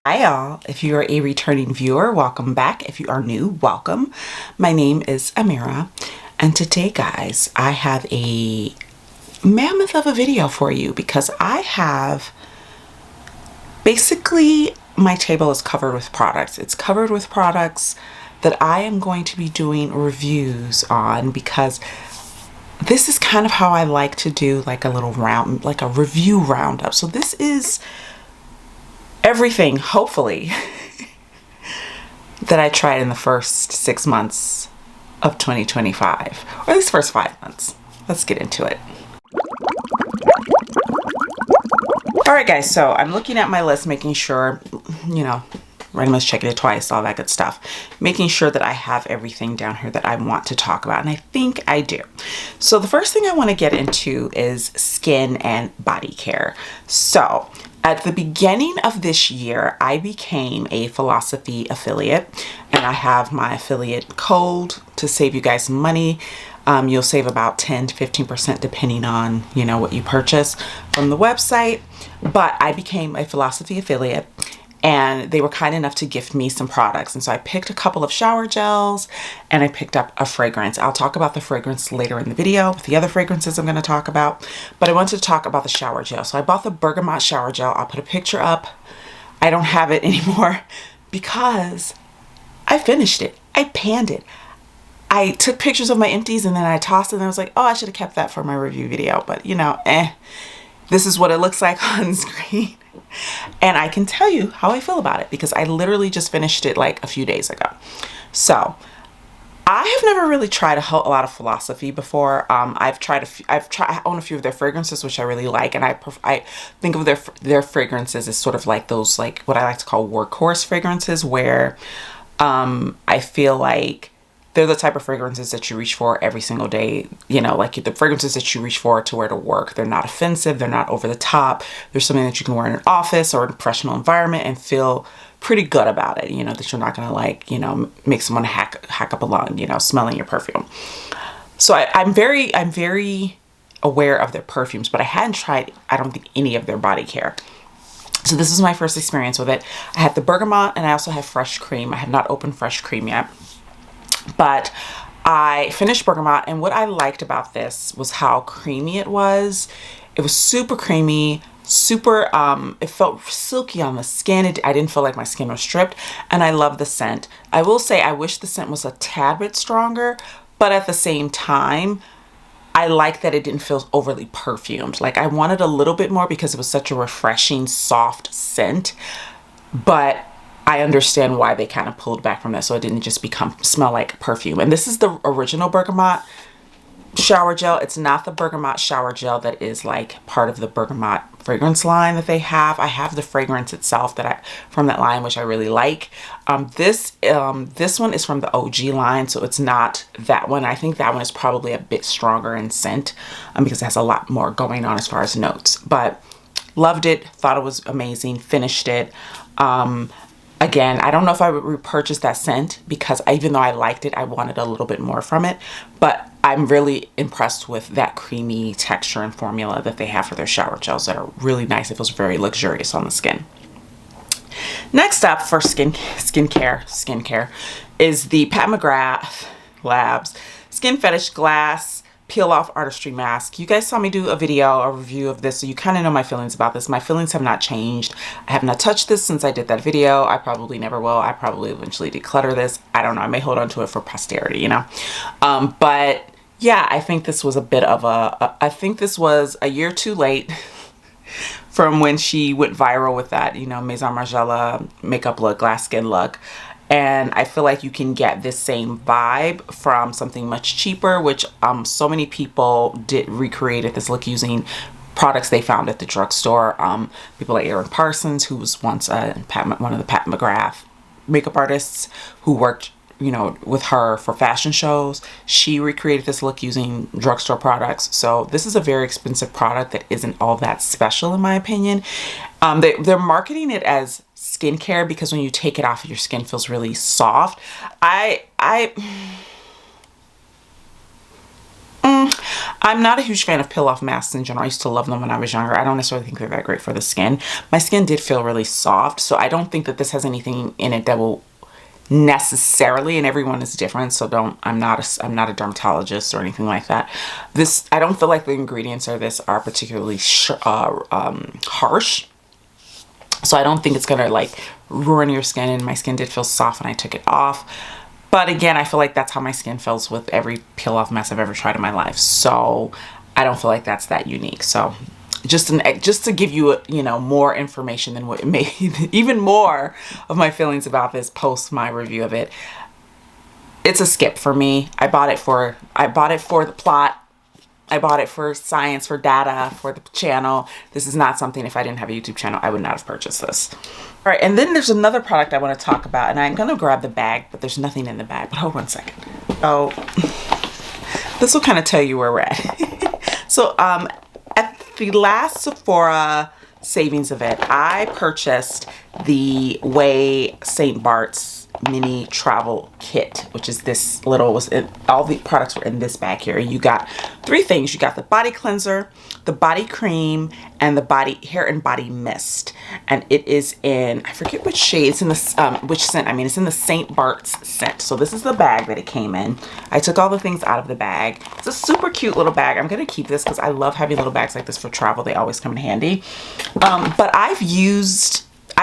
Hi y'all, if you are a returning viewer, welcome back. If you are new, welcome. My name is Amira, and today guys, I have a mammoth of a video for you because I have basically my table is covered with products. It's covered with products that I am going to be doing reviews on because this is kind of how I like to do like a little round, like a review roundup. So this is everything, hopefully, that I tried in the first 6 months of 2025, or at least first 5 months. Let's get into it. All right, guys, so I'm looking at my list, making sure, randomly checking it twice, all that good stuff, making sure that I have everything down here that I want to talk about, and I think I do. So the first thing I want to get into is skin and body care. So at the beginning of this year, I became a Philosophy affiliate, and I have my affiliate code to save you guys money. You'll save about 10 to 15% depending on, what you purchase from the website. But I became a Philosophy affiliate, and they were kind enough to gift me some products. And so I picked a couple of shower gels and I picked up a fragrance. I'll talk about the fragrance later in the video with the other fragrances I'm going to talk about, but I wanted to talk about the shower gel. So I bought the bergamot shower gel. I'll put a picture up. I don't have it anymore because I finished it. I panned it. I took pictures of my empties and then I tossed it and I was like, oh, I should have kept that for my review video, but this is what it looks like on screen. And I can tell you how I feel about it because I literally just finished it like a few days ago. So I have never really tried a lot of Philosophy before. I own a few of their fragrances, which I really like. And I think of their fragrances as sort of like those, like what I like to call workhorse fragrances, where I feel like they're the type of fragrances that you reach for every single day. Like the fragrances that you reach for to wear to work. They're not offensive. They're not over the top. They're something that you can wear in an office or in a professional environment and feel pretty good about it. That you're not going to make someone hack up a lung, smelling your perfume. So I'm very aware of their perfumes, but I hadn't tried, I don't think, any of their body care. So this is my first experience with it. I had the bergamot and I also have fresh cream. I have not opened fresh cream yet. But I finished bergamot, and what I liked about this was how creamy it was. It was super creamy, super, it felt silky on the skin. I didn't feel like my skin was stripped, and I love the scent. I will say I wish the scent was a tad bit stronger, but at the same time, I like that it didn't feel overly perfumed. Like I wanted a little bit more because it was such a refreshing, soft scent, but I understand why they kind of pulled back from that, so it didn't just smell like perfume. And this is the original bergamot shower gel. It's not the bergamot shower gel that is like part of the bergamot fragrance line that they have. I have the fragrance itself from that line, which I really like. This one is from the OG line, so it's not that one. I think that one is probably a bit stronger in scent because it has a lot more going on as far as notes. But loved it, thought it was amazing, finished it. Again, I don't know if I would repurchase that scent because even though I liked it, I wanted a little bit more from it. But I'm really impressed with that creamy texture and formula that they have for their shower gels that are really nice. It feels very luxurious on the skin. Next up for skincare is the Pat McGrath Labs Skin Fetish Glass Peel Off Artistry Mask. You guys saw me do a review of this, so you kind of know my feelings about this. My feelings have not changed. I have not touched this since I did that video. I probably never will. I probably eventually declutter this. I don't know. I may hold on to it for posterity, But yeah, I think this was a bit of I think this was a year too late from when she went viral with that, Maison Margiela makeup look, glass skin look. And I feel like you can get this same vibe from something much cheaper, which so many people recreated this look using products they found at the drugstore. People like Erin Parsons, who was once one of the Pat McGrath makeup artists who worked with her for fashion shows. She recreated this look using drugstore products. So this is a very expensive product that isn't all that special in my opinion. They're marketing it as skincare because when you take it off, your skin feels really soft. I'm not a huge fan of peel off masks in general. I used to love them when I was younger. I don't necessarily think they're that great for the skin. My skin did feel really soft, so I don't think that this has anything in it that will necessarily, and everyone is different, so I'm not a dermatologist or anything like that. I don't feel like the ingredients of this are particularly harsh, so I don't think it's gonna like ruin your skin, and my skin did feel soft when I took it off. But again, I feel like that's how my skin feels with every peel off mask I've ever tried in my life, so I don't feel like that's that unique. So just to give you, you know, more information than what it may, even more of my feelings about this post my review of it. It's a skip for me. I bought it for the plot. I bought it for science, for data, for the channel. This is not something, if I didn't have a YouTube channel, I would not have purchased this. All right, and then there's another product I want to talk about, and I'm going to grab the bag, but there's nothing in the bag. But hold one second. Oh, this will kind of tell you where we're at. So, at the last Sephora savings event, I purchased the Way St. Bart's mini travel kit, which is this little, all the products were in this bag here. You got 3 things. You got the body cleanser, the body cream, and the hair and body mist. And it is in, I forget which shade, it's in the, which scent, I mean, it's in the St. Bart's scent. So this is the bag that it came in. I took all the things out of the bag. It's a super cute little bag. I'm going to keep this because I love having little bags like this for travel. They always come in handy. But I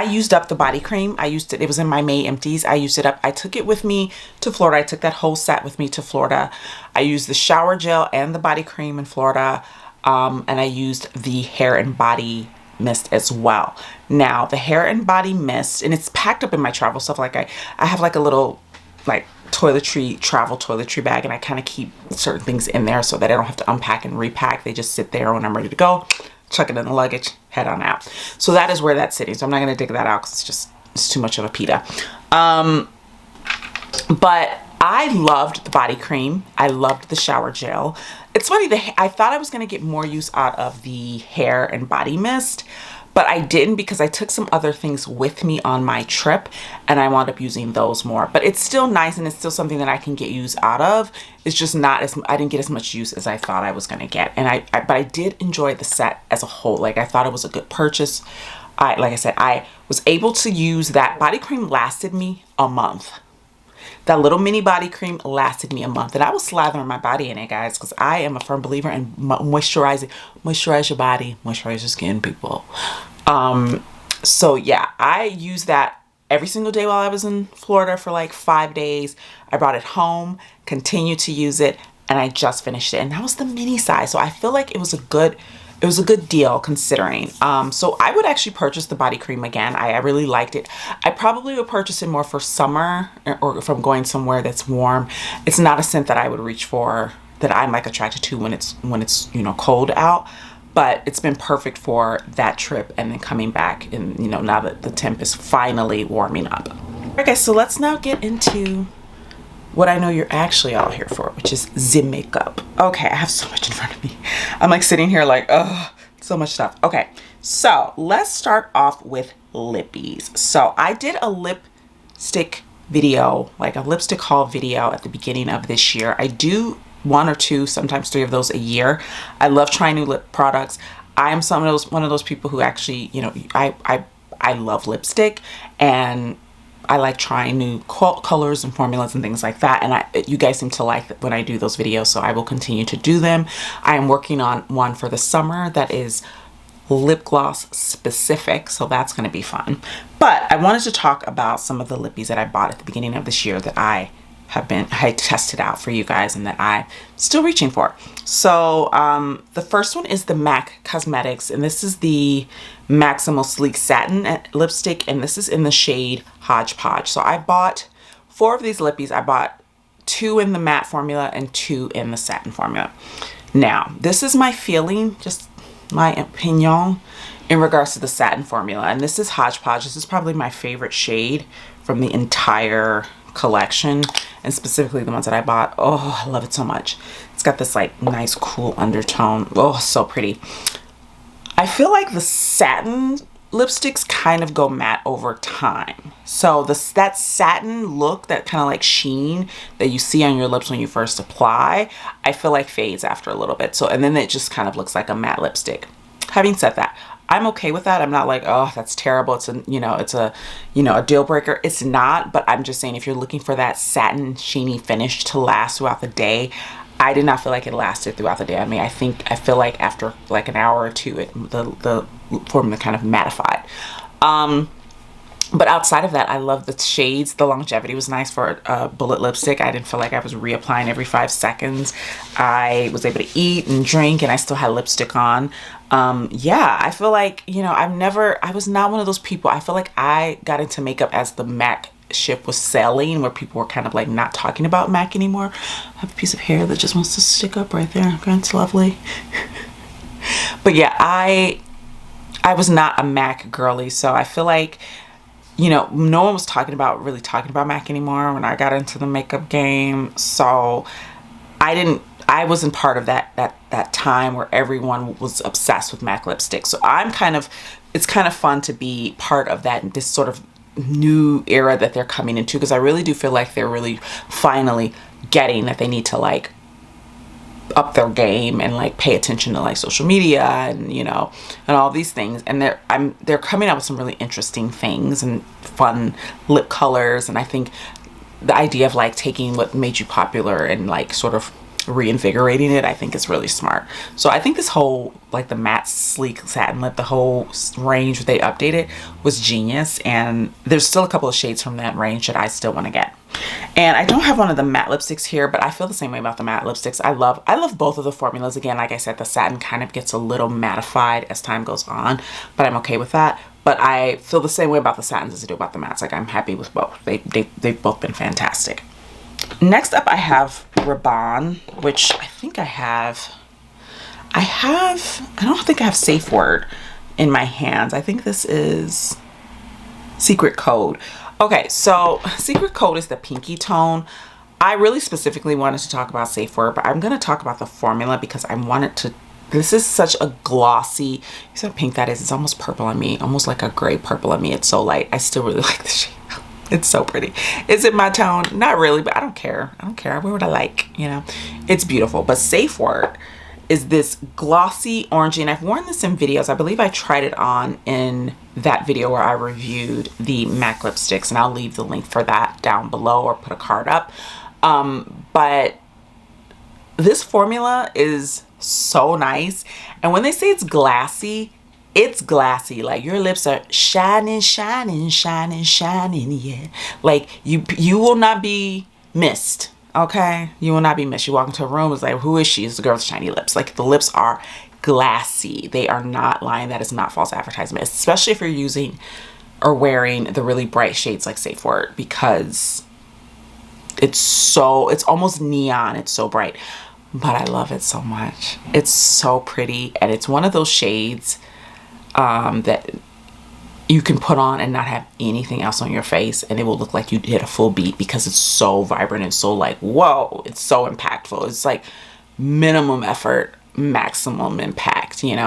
used up the body cream. I used it. It was in my May empties. I used it up. I took it with me to Florida. I took that whole set with me to Florida. I used the shower gel and the body cream in Florida. And I used the hair and body mist as well. Now, the hair and body mist, and it's packed up in my travel stuff. Like I have like a little like travel toiletry bag, and I kind of keep certain things in there so that I don't have to unpack and repack. They just sit there when I'm ready to go. Chuck it in the luggage, head on out. So that is where that's sitting. So I'm not going to dig that out because it's too much of a pita. But I loved the body cream. I loved the shower gel. It's funny, I thought I was going to get more use out of the hair and body mist, but I didn't because I took some other things with me on my trip and I wound up using those more. But it's still nice and it's still something that I can get use out of. It's just not as, I didn't get as much use as I thought I was going to get. And but I did enjoy the set as a whole. Like I thought it was a good purchase. Like I said, I was able to use that body cream, lasted me a month. That little mini body cream lasted me a month, and I was slathering my body in it, guys, because I am a firm believer in moisturize your body, moisturize your skin, people. So yeah, I used that every single day while I was in Florida for like 5 days. I brought it home, continued to use it, and I just finished it. And that was the mini size, so I feel like it was a good deal considering. So I would actually purchase the body cream again. I really liked it. I probably would purchase it more for summer or if I'm going somewhere that's warm. It's not a scent that I would reach for, that I'm like attracted to when it's you know, cold out. But it's been perfect for that trip and then coming back, and you know, now that the temp is finally warming up. Okay, guys, so let's now get into what I know you're actually all here for, which is the makeup. Okay, I have so much in front of me. I'm like sitting here like, oh, so much stuff. Okay, so let's start off with lippies. So I did a lipstick video, like a lipstick haul video at the beginning of this year. I do 1 or 2, sometimes 3 of those a year. I love trying new lip products. I am one of those people who actually, you know, I love lipstick, and I like trying new colors and formulas and things like that. And you guys seem to like when I do those videos, so I will continue to do them. I am working on one for the summer that is lip gloss specific, so that's going to be fun. But I wanted to talk about some of the lippies that I bought at the beginning of this year that I tested out for you guys and that I'm still reaching for. So the first one is the MAC Cosmetics, and this is the Maximal Sleek Satin lipstick, and this is in the shade Hodgepodge. So I bought 4 of these lippies. I bought 2 in the matte formula and 2 in the satin formula. Now, this is my feeling, just my opinion in regards to the satin formula, and this is Hodgepodge. This is probably my favorite shade from the entire collection, and specifically the ones that I bought. Oh, I love it so much. It's got this like nice cool undertone. Oh, so pretty. I feel like the satin lipsticks kind of go matte over time. So that satin look, that kind of like sheen that you see on your lips when you first apply, I feel like fades after a little bit. So, and then it just kind of looks like a matte lipstick. Having said that, I'm okay with that. I'm not like, oh, that's terrible. It's a, a deal breaker. It's not, but I'm just saying if you're looking for that satin sheeny finish to last throughout the day, I did not feel like it lasted throughout the day. I mean, I feel like after like an hour or two, the formula kind of mattified. But outside of that, I love the shades. The longevity was nice for a bullet lipstick. I didn't feel like I was reapplying every 5 seconds. I was able to eat and drink, and I still had lipstick on. Yeah, I feel like, I was not one of those people. I feel like I got into makeup as the MAC ship was sailing, where people were kind of like not talking about MAC anymore. I have a piece of hair that just wants to stick up right there. Okay, it's lovely. But yeah, I was not a MAC girly, so I feel like, no one was really talking about MAC anymore when I got into the makeup game. So I wasn't part of that time where everyone was obsessed with MAC lipstick. So it's kind of fun to be part of this sort of new era that they're coming into, because I really do feel like they're really finally getting that they need to like up their game and like pay attention to like social media and and all these things, and they're coming out with some really interesting things and fun lip colors. And I think the idea of like taking what made you popular and like sort of reinvigorating it, I think is really smart. So I think this whole like the matte sleek satin lip, the whole range that they updated was genius, and there's still a couple of shades from that range that I still want to get. And I don't have one of the matte lipsticks here, but I feel the same way about the matte lipsticks. I love both of the formulas. Again, like I said, the satin kind of gets a little mattified as time goes on, but I'm okay with that. But I feel the same way about the satins as I do about the mattes. Like, I'm happy with both. They've both been fantastic. Next up, I have Rabanne, which I think I don't think I have Safe Word in my hands. I think this is Secret Code. Okay, so Secret Code is the pinky tone. I really specifically wanted to talk about Safe Word, but I'm going to talk about the formula because I wanted to. This is such a glossy, you see how pink that is? It's almost purple on me, almost like a gray purple on me. It's so light. I still really like the shade. It's so pretty. Is it my tone? Not really, but I don't care. I wear what I like, It's beautiful. But Safe Word is this glossy orangey, and I've worn this in videos. I believe I tried it on in that video where I reviewed the MAC lipsticks, and I'll leave the link for that down below or put a card up. But this formula is so nice, and when they say it's glassy, it's glassy. Like, your lips are shining, shining, shining, shining. Yeah, like you will not be missed. Okay, you will not be missed. You walk into a room, it's like, who is she? It's the girl with shiny lips. Like, the lips are glassy. They are not lying. That is not false advertisement, especially if you're using or wearing the really bright shades like Safe Word, because it's almost neon. It's so bright, but I love it so much. It's so pretty, and it's one of those shades that you can put on and not have anything else on your face, and it will look like you hit a full beat, because it's so vibrant and so like, whoa, it's so impactful. It's like minimum effort, maximum impact, And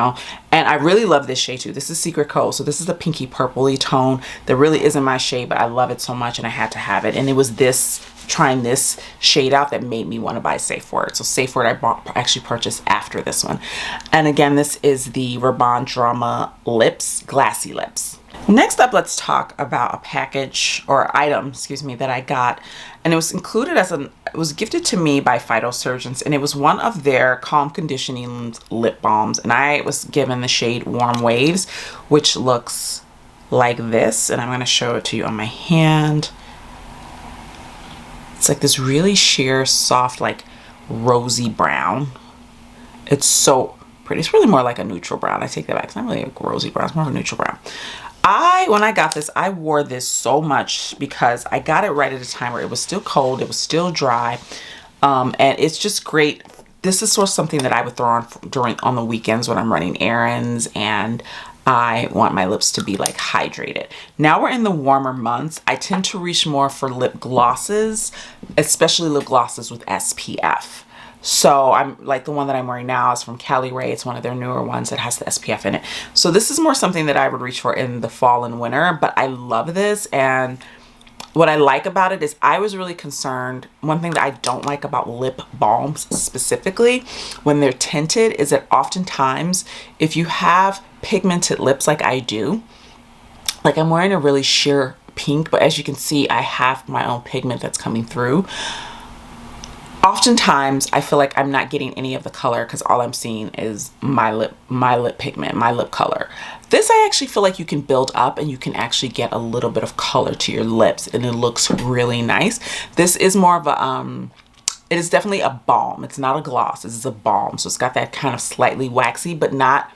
I really love this shade too. This is Secret Code. So this is the pinky purpley tone that really isn't my shade, but I love it so much and I had to have it. And it was trying this shade out that made me want to buy Safe Word. So Safe Word I actually purchased after this one. And again, this is the Rabanne Drama Lips, Glassy Lips. Next up, let's talk about a package or item, that I got, and it was included it was gifted to me by Phytosurgeons, and it was one of their calm conditioning lip balms, and I was given the shade Warm Waves, which looks like this, and I'm going to show it to you on my hand. It's like this really sheer, soft, like rosy brown. It's so pretty. It's really more like a neutral brown. I take that back. It's not really a rosy brown. It's more of a neutral brown. When I got this, I wore this so much because I got it right at a time where it was still cold, it was still dry, and it's just great. This is sort of something that I would throw on on the weekends when I'm running errands and I want my lips to be like hydrated. Now we're in the warmer months. I tend to reach more for lip glosses, especially lip glosses with SPF. So I'm like, the one that I'm wearing now is from Cali Ray. It's one of their newer ones that has the SPF in it. So this is more something that I would reach for in the fall and winter, but I love this. And what I like about it is I was really concerned. One thing that I don't like about lip balms specifically when they're tinted is that oftentimes if you have pigmented lips like I do, like I'm wearing a really sheer pink, but as you can see, I have my own pigment that's coming through. Oftentimes I feel like I'm not getting any of the color because all I'm seeing is my lip pigment, my lip color. This I actually feel like you can build up and you can actually get a little bit of color to your lips and it looks really nice. This is more of a, it is definitely a balm. It's not a gloss, this is a balm. So it's got that kind of slightly waxy, but not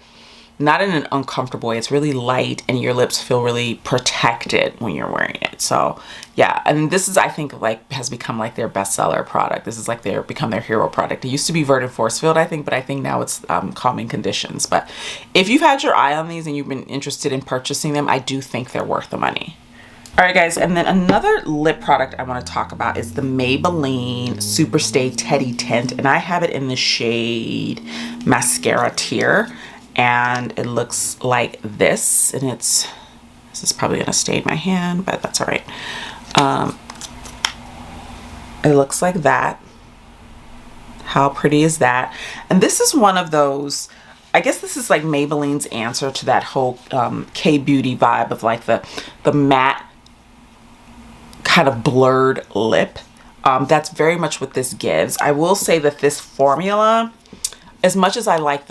in an uncomfortable way. It's really light and your lips feel really protected when you're wearing it. So yeah, and this is, I think, like has become like their bestseller product. This is like become their hero product. It used to be Verdant Force Field, I think, but I think now it's Calming Conditions. But if you've had your eye on these and you've been interested in purchasing them, I do think they're worth the money. All right, guys, and then another lip product I want to talk about is the Maybelline Superstay Teddy Tint, and I have it in the shade Mascara Tier. And it looks like this, and this is probably gonna stain my hand, but that's all right. It looks like that. How pretty is that? And this is one of those, I guess this is like Maybelline's answer to that whole K-beauty vibe of like the matte kind of blurred lip. That's very much what this gives. I will say that this formula, as much as I like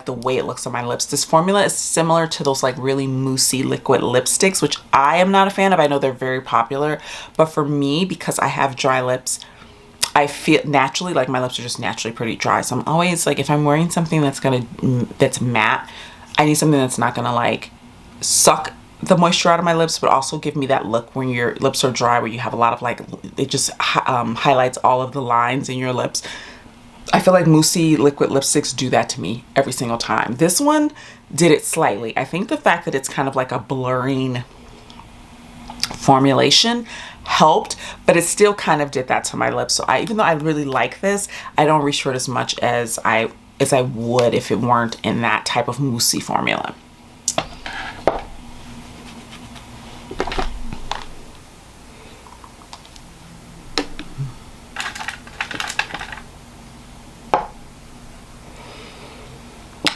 the way it looks on my lips, this formula is similar to those like really moussey liquid lipsticks, which I am not a fan of. I know they're very popular, but for me, because I have dry lips, I feel naturally like my lips are just naturally pretty dry. So I'm always like, if I'm wearing something that's matte, I need something that's not gonna like suck the moisture out of my lips, but also give me that look when your lips are dry, where you have a lot of like, it just highlights all of the lines in your lips. I feel like moussey liquid lipsticks do that to me every single time. This one did it slightly. I think the fact that it's kind of like a blurring formulation helped, but it still kind of did that to my lips. So even though I really like this, I don't reach for it as much as I would if it weren't in that type of moussey formula.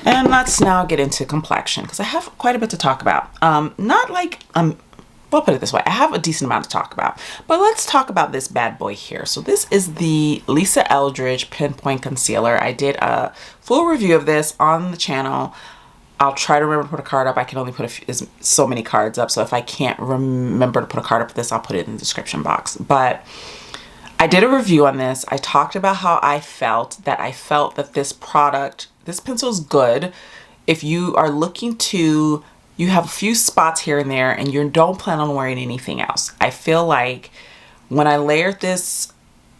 And let's now get into complexion, because I have quite a bit to talk about. Not like, we'll put it this way, I have a decent amount to talk about, but let's talk about this bad boy here. So this is the Lisa Eldridge Pinpoint Concealer. I did a full review of this on the channel. I'll try to remember to put a card up. I can only put so many cards up, so if I can't remember to put a card up for this, I'll put it in the description box. But I did a review on this. I talked about how I felt that this product, this pencil is good if you are looking to, you have a few spots here and there and you don't plan on wearing anything else. I feel like when I layered this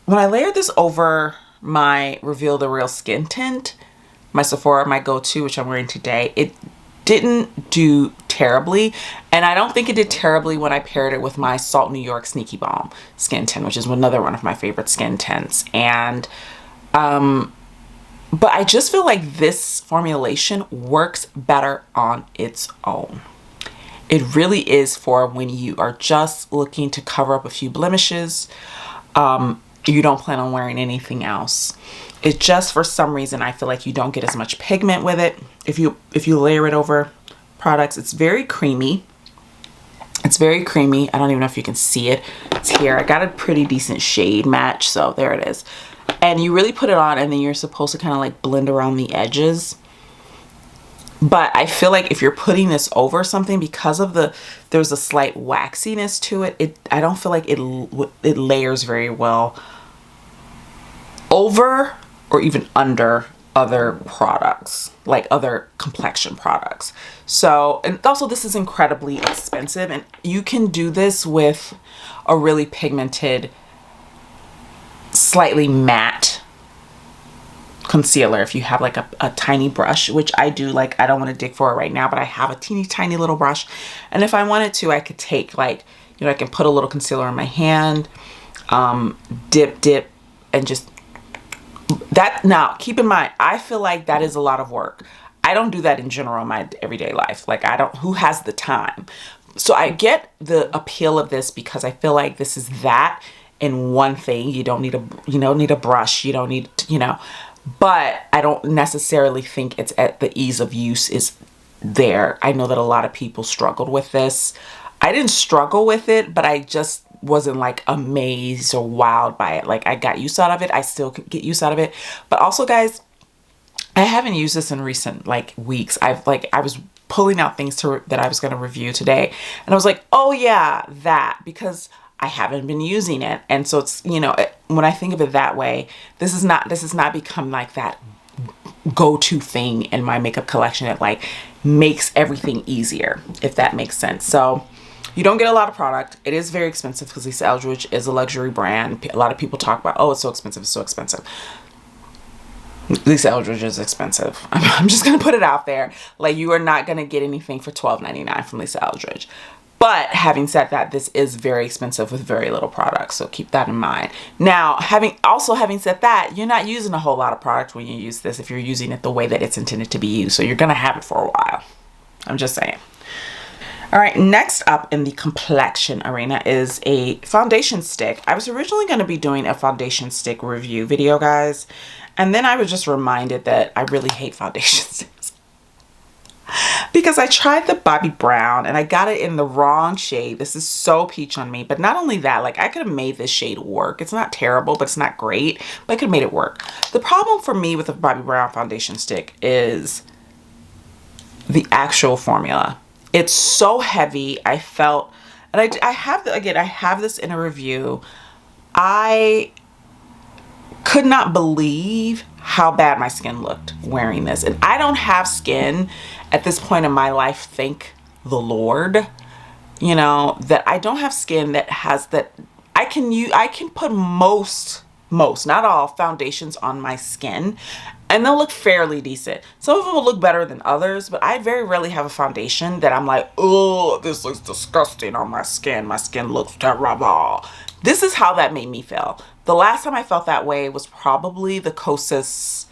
over my Reveal the Real Skin tint, my Sephora, my go-to, which I'm wearing today, it didn't do terribly. And I don't think it did terribly when I paired it with my Salt New York Sneaky Balm skin tint, which is another one of my favorite skin tints. And but I just feel like this formulation works better on its own. It really is for when you are just looking to cover up a few blemishes. You don't plan on wearing anything else. It just, for some reason, I feel like you don't get as much pigment with it. If you layer it over products, it's very creamy. It's very creamy. I don't even know if you can see it. It's here. I got a pretty decent shade match, so there it is. And you really put it on and then you're supposed to kind of like blend around the edges. But I feel like if you're putting this over something, because of there's a slight waxiness to it, I don't feel like it layers very well over or even under other products, like other complexion products. So, and also this is incredibly expensive, and you can do this with a really pigmented, slightly matte concealer if you have like a tiny brush, which I do. Like, I don't want to dig for it right now, but I have a teeny tiny little brush, and if I wanted to, I could take, like, you know, I can put a little concealer in my hand, dip and just That, now keep in mind, I feel like that is a lot of work. I don't do that in general in my everyday life. Like, I don't, who has the time? So I get the appeal of this because I feel like this is that in one thing. You don't need a brush, you don't need, but I don't necessarily think it's at the ease of use is there. I know that a lot of people struggled with this. I didn't struggle with it, but I just wasn't like amazed or wowed by it. Like, I got use out of it. I still get use out of it. But also, guys, I haven't used this in recent like weeks. I was pulling out things that I was going to review today, and I was like, oh yeah, that, because I haven't been using it. And so it's, when I think of it that way, this has not become like that go-to thing in my makeup collection that like makes everything easier, if that makes sense. So you don't get a lot of product. It is very expensive because Lisa Eldridge is a luxury brand. A lot of people talk about, oh, it's so expensive, it's so expensive. Lisa Eldridge is expensive. I'm just going to put it out there. Like, you are not going to get anything for $12.99 from Lisa Eldridge. But having said that, this is very expensive with very little product. So keep that in mind. Now, having said that, you're not using a whole lot of product when you use this if you're using it the way that it's intended to be used. So you're going to have it for a while. I'm just saying. All right, next up in the complexion arena is a foundation stick. I was originally going to be doing a foundation stick review video, guys. And then I was just reminded that I really hate foundation sticks. Because I tried the Bobbi Brown and I got it in the wrong shade. This is so peach on me. But not only that, like, I could have made this shade work. It's not terrible, but it's not great. But I could have made it work. The problem for me with the Bobbi Brown foundation stick is the actual formula. It's so heavy. I felt, and I have this in a review. I could not believe how bad my skin looked wearing this. And I don't have skin at this point in my life, thank the Lord, that I don't have skin that has that. I can put most, not all, foundations on my skin and they'll look fairly decent. Some of them will look better than others, but I very rarely have a foundation that I'm like, oh, this looks disgusting on my skin. My skin looks terrible. This is how that made me feel. The last time I felt that way was probably the Kosas,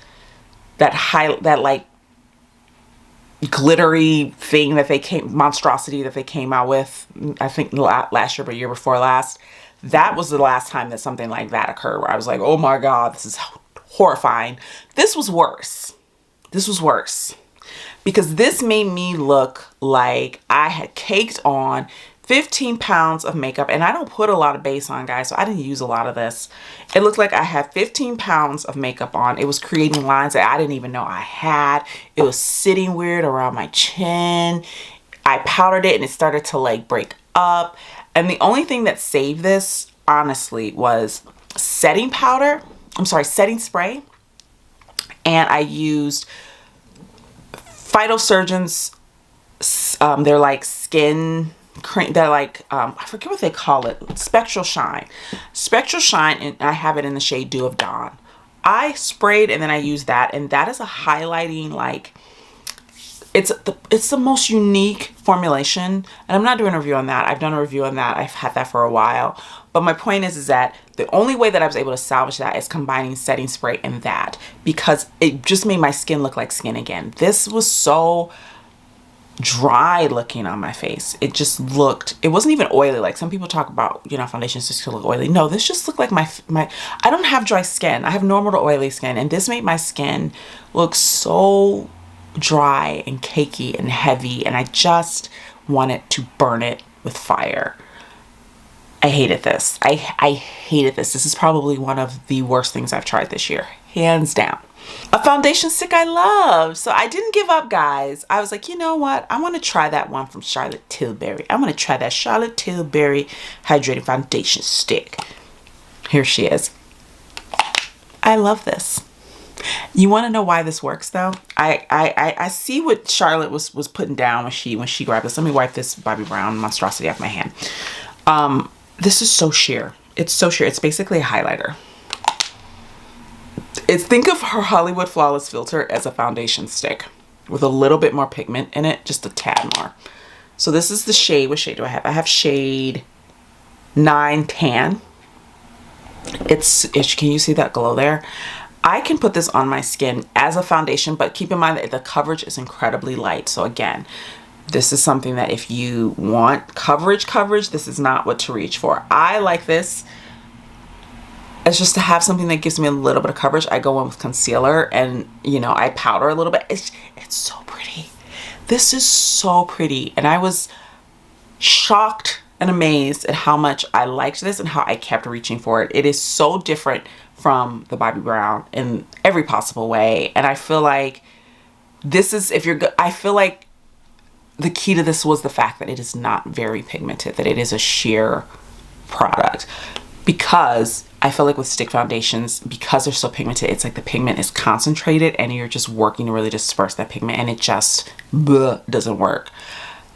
that like glittery thing that monstrosity that they came out with, I think last year or year before last. That was the last time that something like that occurred where I was like, oh my God, this is horrifying. This was worse. This was worse because this made me look like I had caked on 15 pounds of makeup, and I don't put a lot of base on, guys, so I didn't use a lot of this. It looked like I had 15 pounds of makeup on. It was creating lines that I didn't even know I had. It was sitting weird around my chin. I powdered it and it started to like break up. And the only thing that saved this, honestly, was setting spray. And I used Phytosurgeon's, they're like skin cream, they're like, I forget what they call it, Spectral Shine, and I have it in the shade Dew of Dawn. I sprayed and then I used that, and that is a highlighting, like, it's the most unique formulation, and I'm not doing a review on that. I've done a review on that. I've had that for a while. But my point is that the only way that I was able to salvage that is combining setting spray and that, because it just made my skin look like skin again. This was so dry looking on my face. It wasn't even oily. Like some people talk about, foundations just look oily. No, this just looked like my I don't have dry skin. I have normal to oily skin, and this made my skin look so dry and cakey and heavy, and I just wanted to burn it with fire. I hated this. I hated this. This is probably one of the worst things I've tried this year, hands down. A foundation stick I love. So I didn't give up, guys. I was like, you know what? I want to try that one from Charlotte Tilbury. I want to try that Charlotte Tilbury Hydrating Foundation Stick. Here she is. I love this. You want to know why this works though? I see what Charlotte was putting down when she grabbed this. Let me wipe this Bobbi Brown monstrosity off my hand. This is so sheer. It's so sheer. It's basically a highlighter. Think of her Hollywood Flawless filter as a foundation stick with a little bit more pigment in it, just a tad more. So this is the shade. What shade do I have? I have shade 9 Tan. Can you see that glow there? I can put this on my skin as a foundation, but keep in mind that the coverage is incredibly light. So again, this is something that if you want coverage, this is not what to reach for. I like this as just to have something that gives me a little bit of coverage. I go in with concealer and, you know, I powder a little bit. It's so pretty. This is so pretty. And I was shocked and amazed at how much I liked this and how I kept reaching for it. It is so different from the Bobbi Brown in every possible way. And I feel like this is, if you're good, I feel like the key to this was the fact that it is not very pigmented, that it is a sheer product. Because I feel like with stick foundations, because they're so pigmented, it's like the pigment is concentrated and you're just working to really disperse that pigment, and it just doesn't work.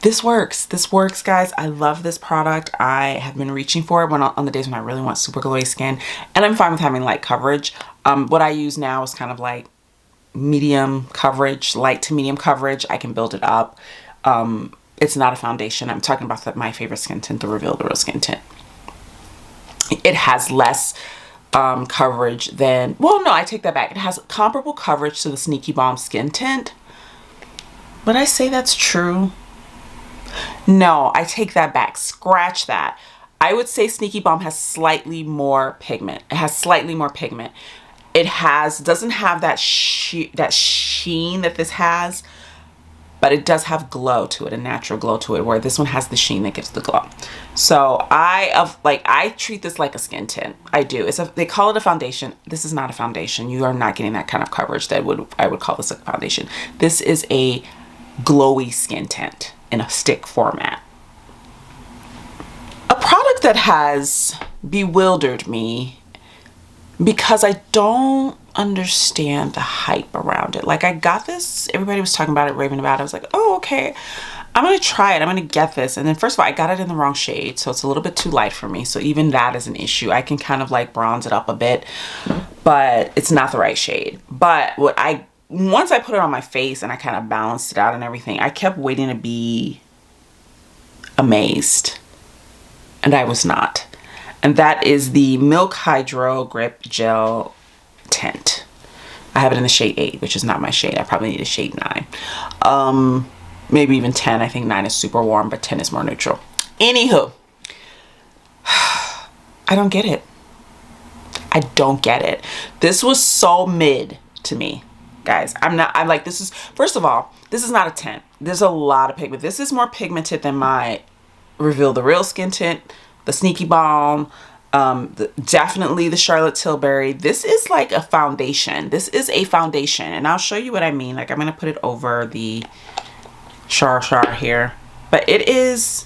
This works. This works, guys. I love this product. I have been reaching for it on the days when I really want super glowy skin, and I'm fine with having light coverage. What I use now is kind of like medium coverage, light to medium coverage. I can build it up. It's not a foundation. I'm talking about my favorite skin tint, the Reveal the Real skin tint. It has less coverage than, well, no, I take that back. It has comparable coverage to the Sneaky Balm skin tint. Would I say that's true? No, I take that back. Scratch that. I would say Sneaky Balm has slightly more pigment. It has slightly more pigment. It doesn't have that sheen that this has, but it does have glow to it, a natural glow to it, where this one has the sheen that gives the glow. So I treat this like a skin tint. I do. They call it a foundation. This is not a foundation. You are not getting that kind of coverage that I would call this a foundation. This is a glowy skin tint in a stick format. A product that has bewildered me because I don't understand the hype around it. Like, I got this, everybody was talking about it, raving about it. I was like, oh, okay, I'm gonna try it, I'm gonna get this. And then first of all, I got it in the wrong shade, so it's a little bit too light for me. So even that is an issue. I can kind of like bronze it up a bit, but it's not the right shade. But once I put it on my face and I kind of balanced it out and everything, I kept waiting to be amazed, and I was not. And that is the Milk Hydro Grip Gel Tint. I have it in the shade 8, which is not my shade. I probably need a shade 9. Maybe even 10. I think 9 is super warm, but 10 is more neutral. Anywho, I don't get it. I don't get it. This was so mid to me, guys. I'm like, this is, first of all, this is not a tint. There's a lot of pigment. This is more pigmented than my Reveal the Real skin tint, the Sneaky Balm, definitely the Charlotte Tilbury. This is like a foundation. This is a foundation, and I'll show you what I mean. Like, I'm gonna put it over the Char here, but it is,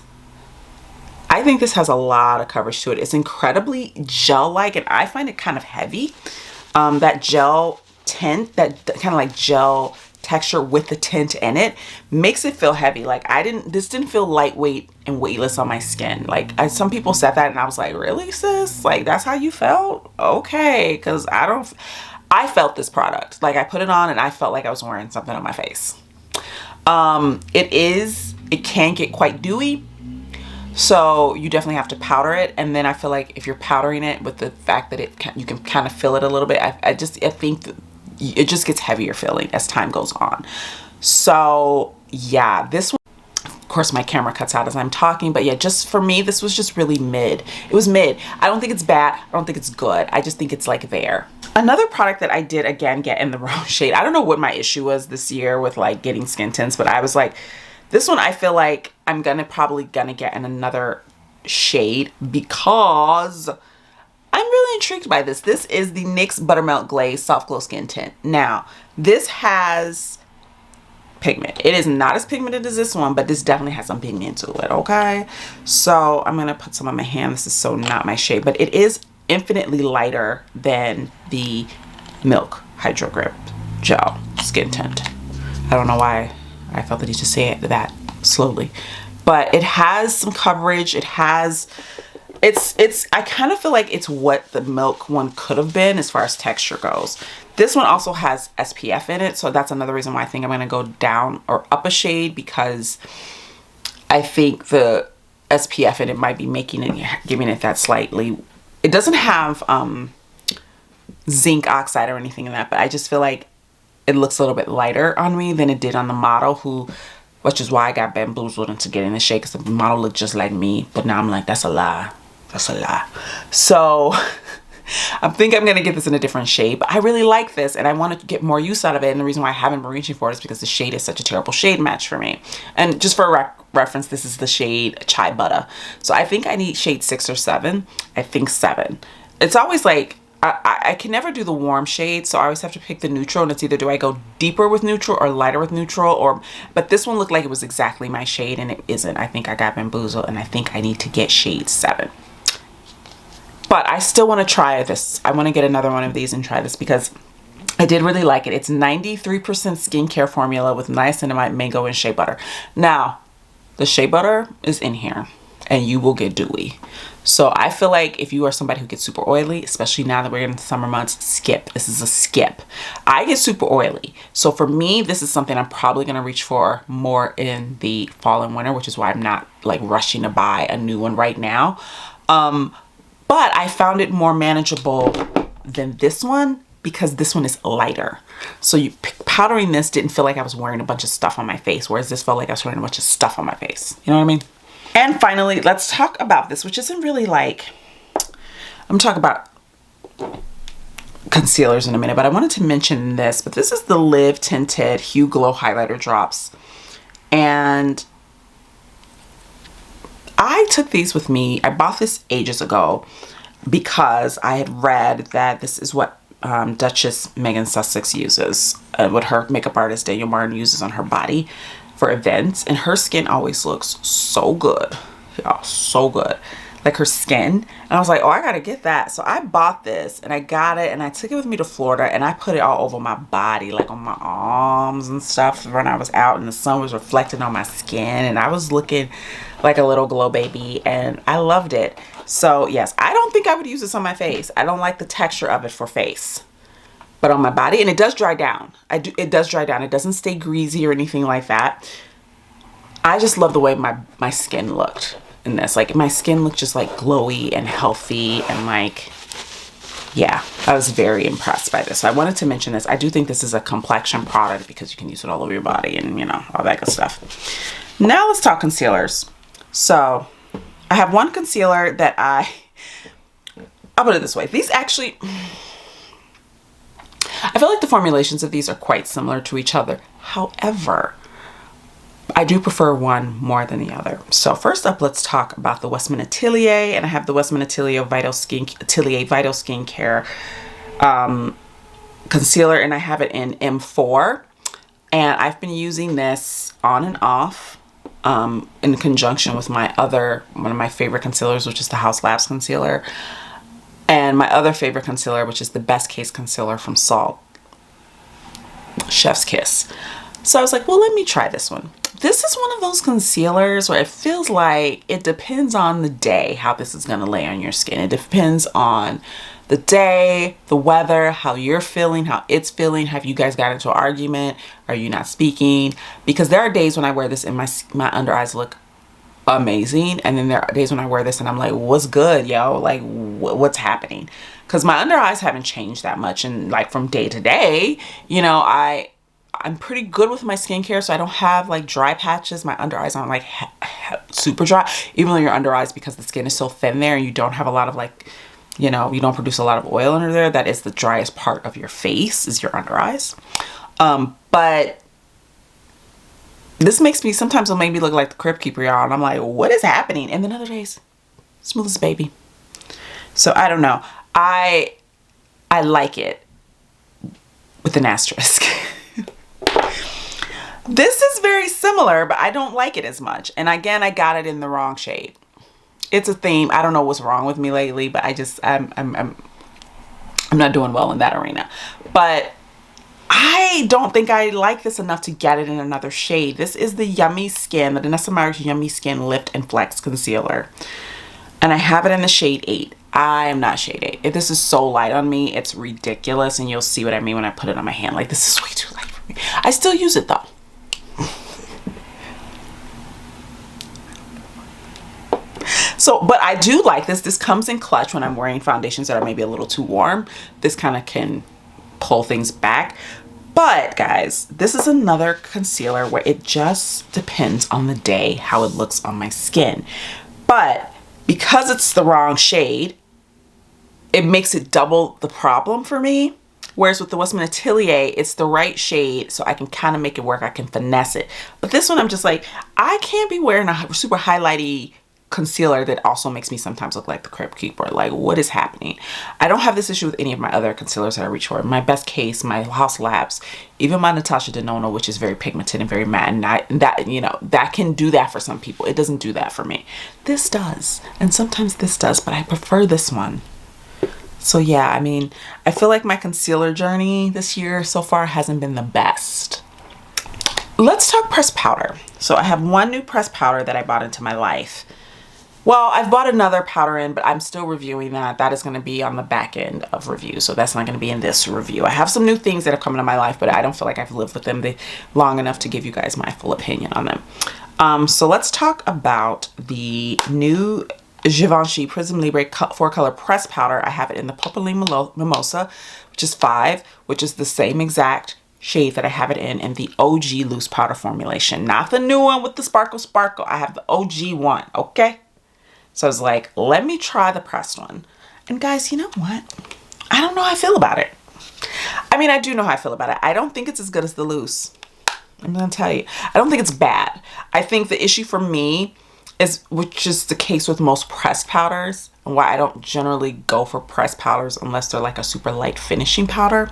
I think this has a lot of coverage to it. It's incredibly gel-like, and I find it kind of heavy. That gel tint, that kind of like gel texture with the tint in it makes it feel heavy. Like, this didn't feel lightweight and weightless on my skin. Like, some people said that and I was like, really, sis? Like, that's how you felt? Okay, because I felt this product. Like, I put it on and I felt like I was wearing something on my face. It can get quite dewy, so you definitely have to powder it. And then I feel like if you're powdering it, with the fact that you can kind of feel it a little bit, I think that it just gets heavier feeling as time goes on. So yeah, this one, of course my camera cuts out as I'm talking, but yeah, just for me, this was just really mid. It was mid. I don't think it's bad. I don't think it's good. I just think it's like there. Another product that I did, again, get in the wrong shade. I don't know what my issue was this year with like getting skin tints, but I was like, this one I feel like I'm probably gonna get in another shade because I'm really intrigued by this. This is the NYX Buttermelt Glaze Soft Glow Skin Tint. Now, this has pigment. It is not as pigmented as this one, but this definitely has some pigment to it, okay? So I'm gonna put some on my hand. This is so not my shade, but it is infinitely lighter than the Milk Hydro Grip Gel Skin Tint. I don't know why I felt the need to say that slowly, but it has some coverage. It has, I kind of feel like it's what the Milk one could have been as far as texture goes. This one also has SPF in it, so that's another reason why I think I'm going to go down or up a shade, because I think the SPF in it might be making it, giving it that slightly, it doesn't have zinc oxide or anything in that, but I just feel like it looks a little bit lighter on me than it did on the model, which is why I got bamboozled into getting the shade, because the model looked just like me. But now I'm like, that's a lie. That's a lie. So I think I'm gonna get this in a different shade, but I really like this and I want to get more use out of it. And the reason why I haven't been reaching for it is because the shade is such a terrible shade match for me. And just for reference, this is the shade Chai Butter. So I think I need shade 6 or 7. I think 7. It's always like, I can never do the warm shade, so I always have to pick the neutral, and it's either do I go deeper with neutral or lighter with neutral, but this one looked like it was exactly my shade and it isn't. I think I got bamboozled and I think I need to get shade 7. But I still want to try this. I want to get another one of these and try this because I did really like it. It's 93% skincare formula with niacinamide, mango, and shea butter. Now, the shea butter is in here and you will get dewy. So I feel like if you are somebody who gets super oily, especially now that we're in the summer months, skip. This is a skip. I get super oily. So for me, this is something I'm probably going to reach for more in the fall and winter, which is why I'm not like rushing to buy a new one right now. But I found it more manageable than this one because this one is lighter. So powdering this didn't feel like I was wearing a bunch of stuff on my face, whereas this felt like I was wearing a bunch of stuff on my face. You know what I mean? And finally, let's talk about this, which isn't really like, I'm gonna talk about concealers in a minute, but I wanted to mention this, but this is the Live Tinted Hue Glow Highlighter Drops. And I took these with me. I bought this ages ago because I had read that this is what Duchess Megan Sussex uses, what her makeup artist Daniel Martin uses on her body for events, and her skin always looks so good, y'all, so good, like her skin. And I was like, oh, I gotta get that. So I bought this and I got it and I took it with me to Florida and I put it all over my body, like on my arms and stuff, when I was out and the sun was reflecting on my skin and I was looking like a little glow baby and I loved it. So yes, I don't think I would use this on my face. I don't like the texture of it for face, but on my body, and it does dry down. It does dry down. It doesn't stay greasy or anything like that. I just love the way my skin looked in this. Like my skin looked just like glowy and healthy and like, yeah, I was very impressed by this. So I wanted to mention this. I do think this is a complexion product because you can use it all over your body and, you know, all that good stuff. Now let's talk concealers. So I have one concealer that I'll put it this way. These actually, I feel like the formulations of these are quite similar to each other. However, I do prefer one more than the other. So first up, let's talk about the Westman Atelier, and I have the Westman Atelier Vital Skincare concealer, and I have it in M4, and I've been using this on and off in conjunction with one of my favorite concealers, which is the House Labs concealer, and my other favorite concealer, which is the Best Case concealer from Salt, Chef's Kiss. So I was like, well, let me try this one. This is one of those concealers where it feels like it depends on the day how this is going to lay on your skin. It depends on the day, the weather, how you're feeling, how it's feeling. Have you guys got into an argument? Are you not speaking? Because there are days when I wear this and my under eyes look amazing, and then there are days when I wear this and I'm like, what's good, yo? Like, what's happening? Because my under eyes haven't changed that much, and like from day to day, you know, I'm pretty good with my skincare, so I don't have like dry patches. My under eyes aren't like super dry, even though your under eyes, because the skin is so thin there and you don't have a lot of like, you know, you don't produce a lot of oil under there. That is the driest part of your face, is your under eyes. But this makes me, sometimes it'll make me look like the Crypt Keeper, y'all, and I'm like, what is happening? And then other days, smooth as baby. So I don't know. I like it with an asterisk. This is very similar, but I don't like it as much. And again, I got it in the wrong shade. It's a theme. I don't know what's wrong with me lately, but I'm not doing well in that arena. But I don't think I like this enough to get it in another shade. This is the Yummy Skin, the Danessa Meyer's Yummy Skin Lift and Flex Concealer. And I have it in the shade 8. I am not shade 8. If this is so light on me, it's ridiculous. And you'll see what I mean when I put it on my hand. Like, this is way too light for me. I still use it though. So, but I do like this. This comes in clutch when I'm wearing foundations that are maybe a little too warm. This kind of can pull things back. But guys, this is another concealer where it just depends on the day how it looks on my skin. But because it's the wrong shade, it makes it double the problem for me. Whereas with the Westman Atelier, it's the right shade, so I can kind of make it work. I can finesse it. But this one, I'm just like, I can't be wearing a super highlighty concealer that also makes me sometimes look like the Crypt Keeper. Like, what is happening? I don't have this issue with any of my other concealers that I reach for. My Best Case, my House Labs, even my Natasha Denona, which is very pigmented and very matte, and that, you know, that can do that for some people. It doesn't do that for me. This does, and sometimes this does, but I prefer this one. So yeah, I mean, I feel like my concealer journey this year so far hasn't been the best. Let's talk pressed powder. So I have one new pressed powder that I bought into my life. Well, I've bought another powder in, but I'm still reviewing that. That is going to be on the back end of review. So that's not going to be in this review. I have some new things that have come into my life, but I don't feel like I've lived with them long enough to give you guys my full opinion on them. So let's talk about the new Givenchy Prism Libre 4-color pressed powder. I have it in the Popeline Mimosa, which is 5, which is the same exact shade that I have it in the OG loose powder formulation. Not the new one with the sparkle. I have the OG one, okay? So I was like, let me try the pressed one. And guys, you know what? I don't know how I feel about it. I mean, I do know how I feel about it. I don't think it's as good as the loose. I'm gonna tell you. I don't think it's bad. I think the issue for me is, which is the case with most pressed powders, and why I don't generally go for pressed powders unless they're like a super light finishing powder,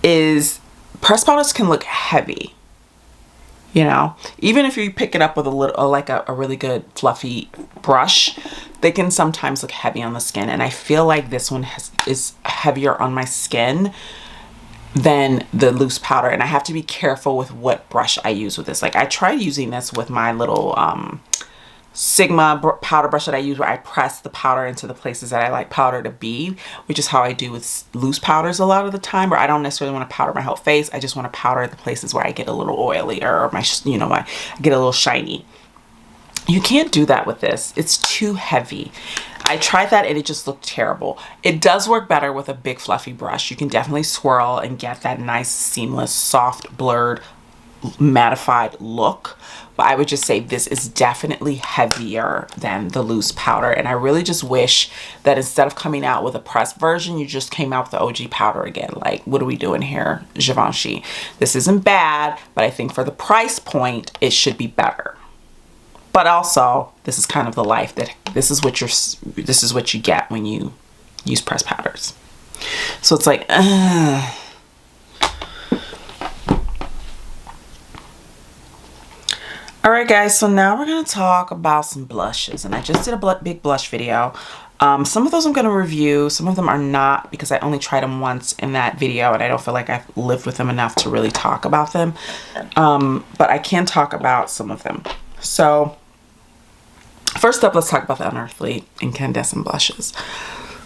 is pressed powders can look heavy. You know, even if you pick it up with a little, like a really good fluffy brush, they can sometimes look heavy on the skin. And I feel like this one is heavier on my skin than the loose powder. And I have to be careful with what brush I use with this. Like, I tried using this with my little Sigma powder brush that I use, where I press the powder into the places that I like powder to be, which is how I do with loose powders a lot of the time, where I don't necessarily want to powder my whole face. I just want to powder the places where I get a little oily, or my, you know, I get a little shiny. You can't do that with this. It's too heavy. I tried that and it just looked terrible. It does work better with a big fluffy brush. You can definitely swirl and get that nice, seamless, soft, blurred, mattified look. But I would just say this is definitely heavier than the loose powder. And I really just wish that instead of coming out with a pressed version, you just came out with the OG powder again. Like, what are we doing here, Givenchy? This isn't bad, but I think for the price point, it should be better. But also, this is kind of the life that this is what you get when you use pressed powders. So it's like, all right, guys, so now we're going to talk about some blushes. And I just did a big blush video. Some of those I'm going to review. Some of them are not, because I only tried them once in that video and I don't feel like I've lived with them enough to really talk about them. But I can talk about some of them. So first up, let's talk about the Unearthly Incandescent blushes.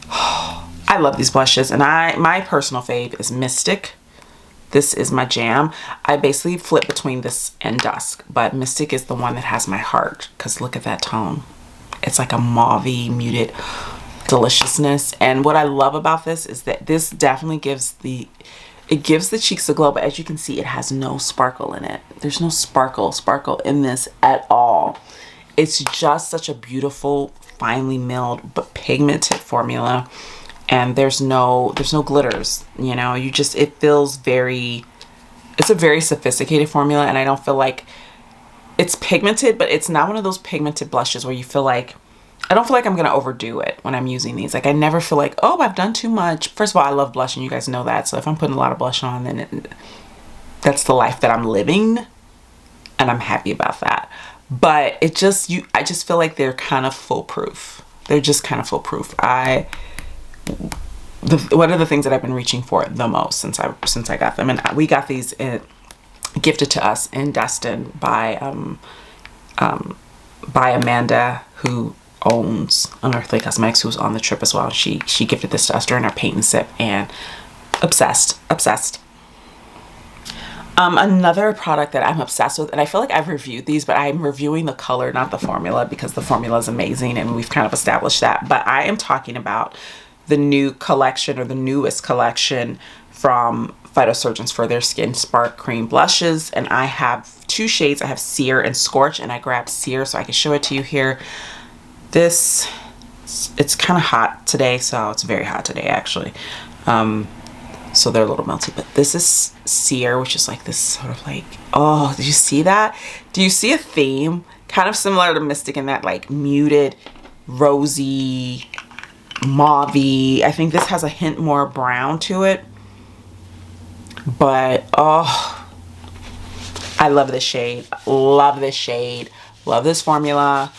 I love these blushes, and my personal fave is Mystic. This is my jam. I basically flip between this and Dusk, but Mystic is the one that has my heart, because look at that tone. It's like a mauvey, muted deliciousness. And what I love about this is that this definitely gives the cheeks a glow, but as you can see, it has no sparkle in it. There's no sparkle in this at all. It's just such a beautiful, finely milled but pigmented formula. And there's no glitters, you know. It feels it's a very sophisticated formula, and I don't feel like it's pigmented, but it's not one of those pigmented blushes where you feel like, I don't feel like I'm gonna overdo it when I'm using these. Like, I never feel like, oh, I've done too much. First of all, I love blush, and you guys know that. So if I'm putting a lot of blush on, then that's the life that I'm living, and I'm happy about that. But I just feel like they're kind of foolproof. They're just kind of foolproof. One of the things that I've been reaching for the most since I got them, and we got these gifted to us in Destin by Amanda, who owns Unearthly Cosmetics, who was on the trip as well. She gifted this to us during our paint and sip, and obsessed. Another product that I'm obsessed with, and I feel like I've reviewed these, but I'm reviewing the color, not the formula, because the formula is amazing and we've kind of established that. But I am talking about the new collection, or the newest collection from Phytosurgeons for their Skin Spark Cream Blushes. And I have two shades. I have Sear and Scorch, and I grabbed Sear so I can show it to you here. This, it's kind of hot today, so it's very hot today actually. So they're a little melty, but this is Sear, which is like this sort of like, oh, did you see that? Do you see a theme? Kind of similar to Mystic in that like muted, rosy, mauve-y. I think this has a hint more brown to it. But, oh, I love this shade. Love this shade. Love this formula.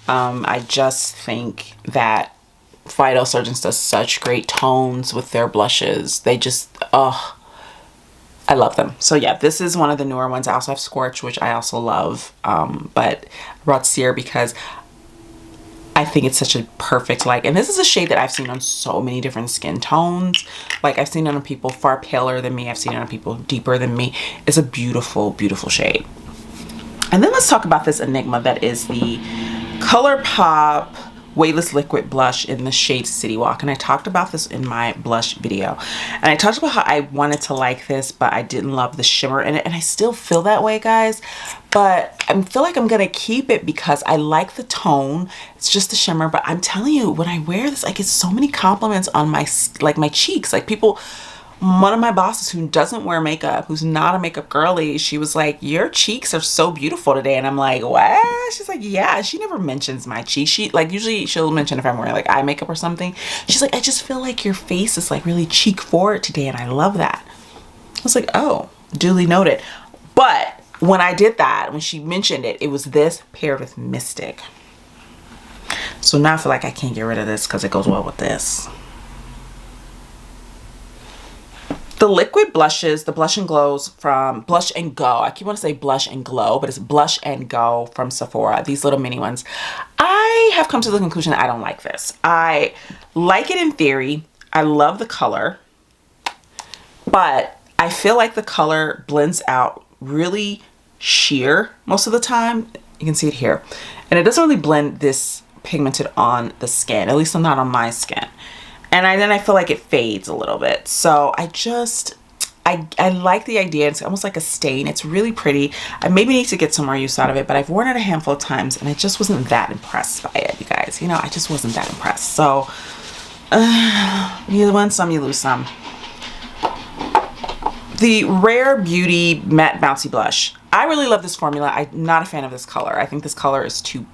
I just think that Phytosurgeons does such great tones with their blushes. They just, oh, I love them. So yeah, this is one of the newer ones. I also have Scorch, which I also love. But I brought Sear because I think it's such a perfect, like, and this is a shade that I've seen on so many different skin tones. Like, I've seen it on people far paler than me. I've seen it on people deeper than me. It's a beautiful, beautiful shade. And then let's talk about this Enigma that is the ColourPop Weightless Liquid Blush in the shade City Walk. And I talked about this in my blush video. And I talked about how I wanted to like this, but I didn't love the shimmer in it. And I still feel that way, guys. But I feel like I'm going to keep it because I like the tone. It's just the shimmer. But I'm telling you, when I wear this, I get so many compliments on my, like, my cheeks. Like, people... One of my bosses who doesn't wear makeup, who's not a makeup girly, she was like, your cheeks are so beautiful today. And I'm like, what? She's like, yeah. She never mentions my cheeks. She, like, usually she'll mention if I'm wearing like eye makeup or something. She's like, I just feel like your face is like really cheek forward today. And I love that. I was like, oh, duly noted. But when I did that, when she mentioned it, it was this paired with Mystic. So now I feel like I can't get rid of this because it goes well with this. The liquid blushes, the Blush and Glows from Blush and Go. I keep wanting to say Blush and Glow, but it's Blush and Go from Sephora. These little mini ones. I have come to the conclusion that I don't like this. I like it in theory. I love the color, but I feel like the color blends out really sheer most of the time. You can see it here. And it doesn't really blend this pigmented on the skin, at least not on my skin. And then I feel like it fades a little bit. So I like the idea. It's almost like a stain. It's really pretty. I maybe need to get some more use out of it, but I've worn it a handful of times and I just wasn't that impressed by it, you guys. You know, I just wasn't that impressed. So you win some, you lose some. The Rare Beauty Matte Bouncy Blush. I really love this formula. I'm not a fan of this color. I think this color is too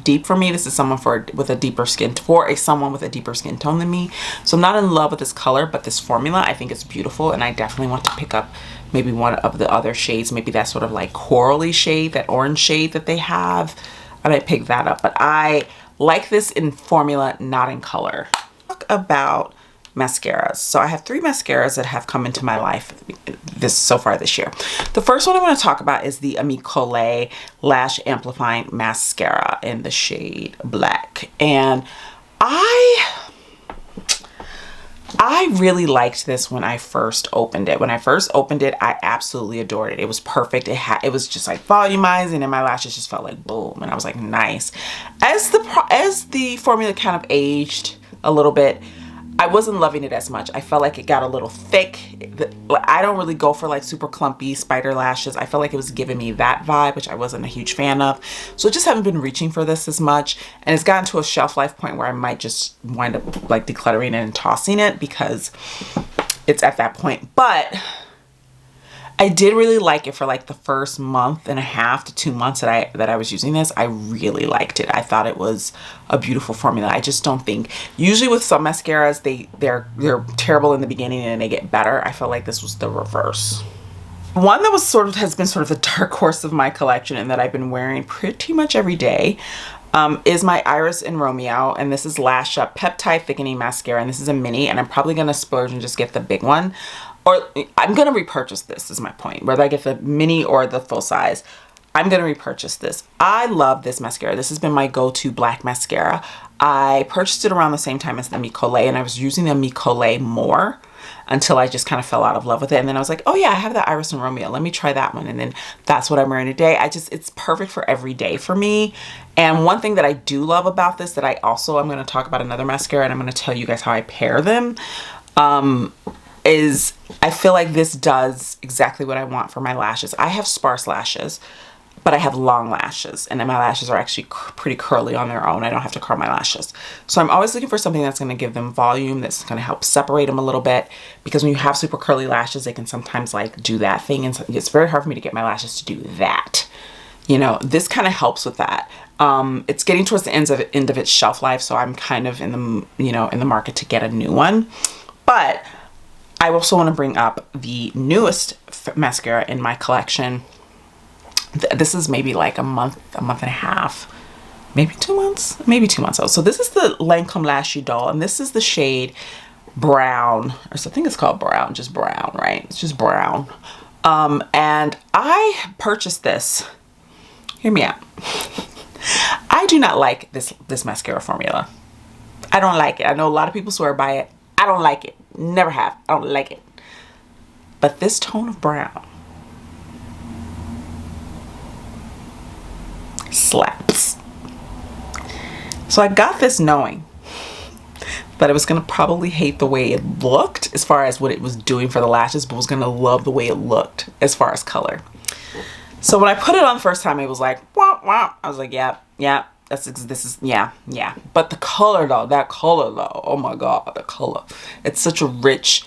deep for me. This is someone with a deeper skin, someone with a deeper skin tone than me. So I'm not in love with this color, but this formula, I think it's beautiful, and I definitely want to pick up maybe one of the other shades, maybe that sort of like corally shade, that orange shade that they have. I might pick that up, but I like this in formula, not in color. Talk about mascaras. So I have 3 mascaras that have come into my life so far this year. The first one I want to talk about is the Idole Lash Amplifying Mascara in the shade Black. And I really liked this when I first opened it. When I first opened it, I absolutely adored it. It was perfect. It was just like volumizing, and my lashes just felt like boom, and I was like, nice. As the formula kind of aged a little bit, I wasn't loving it as much. I felt like it got a little thick. I don't really go for like super clumpy spider lashes. I felt like it was giving me that vibe, which I wasn't a huge fan of. So I just haven't been reaching for this as much. And it's gotten to a shelf life point where I might just wind up like decluttering it and tossing it because it's at that point. But I did really like it for like the first month and a half to 2 months that I was using this. I really liked it. I thought it was a beautiful formula. I just don't think, usually with some mascaras, they're terrible in the beginning and they get better. I felt like this was the reverse. One that has been sort of the dark horse of my collection and that I've been wearing pretty much every day is my Iris and Romeo, and this is Lash Up Peptide Thickening Mascara, and this is a mini, and I'm probably gonna splurge and just get the big one. Or I'm gonna repurchase this, is my point. Whether I get the mini or the full size, I'm gonna repurchase this. I love this mascara. This has been my go-to black mascara. I purchased it around the same time as the Idole, and I was using the Idole more. until I just kind of fell out of love with it. And then I was like, oh yeah, I have that Iris and Romeo. Let me try that one. And then that's what I'm wearing today. It's perfect for every day for me. And one thing that I do love about this that I'm going to talk about another mascara, and I'm going to tell you guys how I pair them, is I feel like this does exactly what I want for my lashes. I have sparse lashes, but I have long lashes, and then my lashes are actually pretty curly on their own. I don't have to curl my lashes. So I'm always looking for something that's going to give them volume, that's going to help separate them a little bit, because when you have super curly lashes, they can sometimes like do that thing, and it's very hard for me to get my lashes to do that. You know, this kind of helps with that. It's getting towards the end of its shelf life, so I'm kind of in the, you know, in the market to get a new one. But I also want to bring up the newest mascara in my collection. This is maybe like a month and a half, maybe 2 months old. So this is the Lancome Lash Idole, and this is the shade Brown, or so I think it's called Brown, just brown, right? It's just brown. And I purchased this. Hear me out. I do not like this mascara formula. I don't like it. I know a lot of people swear by it. I don't like it. Never have. I don't like it. But this tone of brown slaps. So I got this knowing that I was going to probably hate the way it looked as far as what it was doing for the lashes, but was going to love the way it looked as far as color. So when I put it on the first time, it was like, wah, wah. I was like, yeah, yeah. But the color though, oh my God, the color. It's such a rich,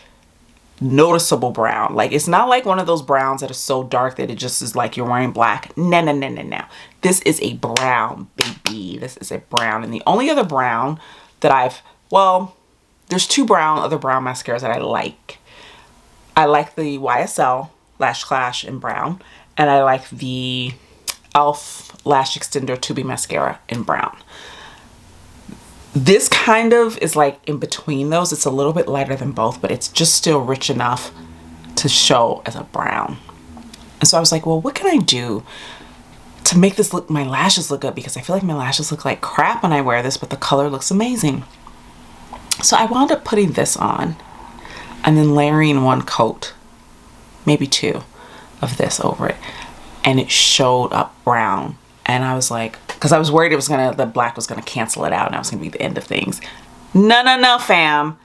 noticeable brown. Like, it's not like one of those browns that are so dark that it just is like you're wearing black. No. This is a brown, baby. This is a brown. And the only other brown that there's two other brown mascaras that I like. I like the YSL Lash Clash in brown, and I like the e.l.f. Lash Extender Tubing Mascara in brown. This kind of is like in between those. It's a little bit lighter than both, but it's just still rich enough to show as a brown. And so I was like, well, what can I do to make my lashes look good? Because I feel like my lashes look like crap when I wear this, but the color looks amazing. So I wound up putting this on and then layering one coat, maybe two, of this over it. And it showed up brown. And I was like, because I was worried the black was gonna cancel it out and that was gonna be the end of things. No, fam.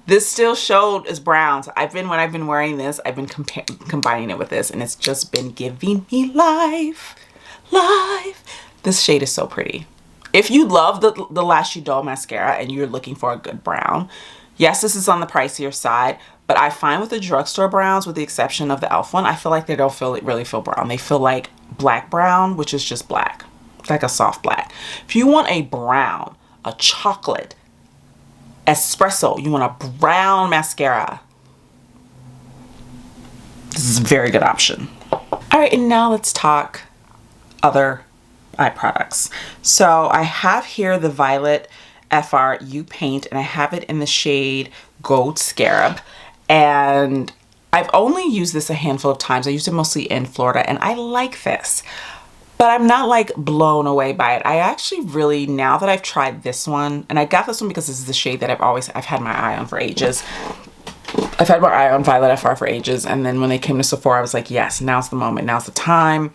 This still showed as brown. So when I've been wearing this, I've been combining it with this, and it's just been giving me life. This shade is so pretty. If you love the Lash Idole mascara and you're looking for a good brown, yes, this is on the pricier side, but I find with the drugstore browns, with the exception of the e.l.f. one, I feel like they don't really feel brown. They feel like black brown, which is just black. It's like a soft black. If you want a brown, a chocolate, espresso, you want a brown mascara, this is a very good option. All right, and now let's talk other eye products. So I have here the Violet FR U Paint, and I have it in the shade Gold Scarab. And I've only used this a handful of times. I used it mostly in Florida, and I like this, but I'm not like blown away by it. I actually really, now that I've tried this one, and I got this one because this is the shade that I've had my eye on for ages. I've had my eye on Violet FR for ages, and then when they came to Sephora, I was like, yes, now's the moment, now's the time.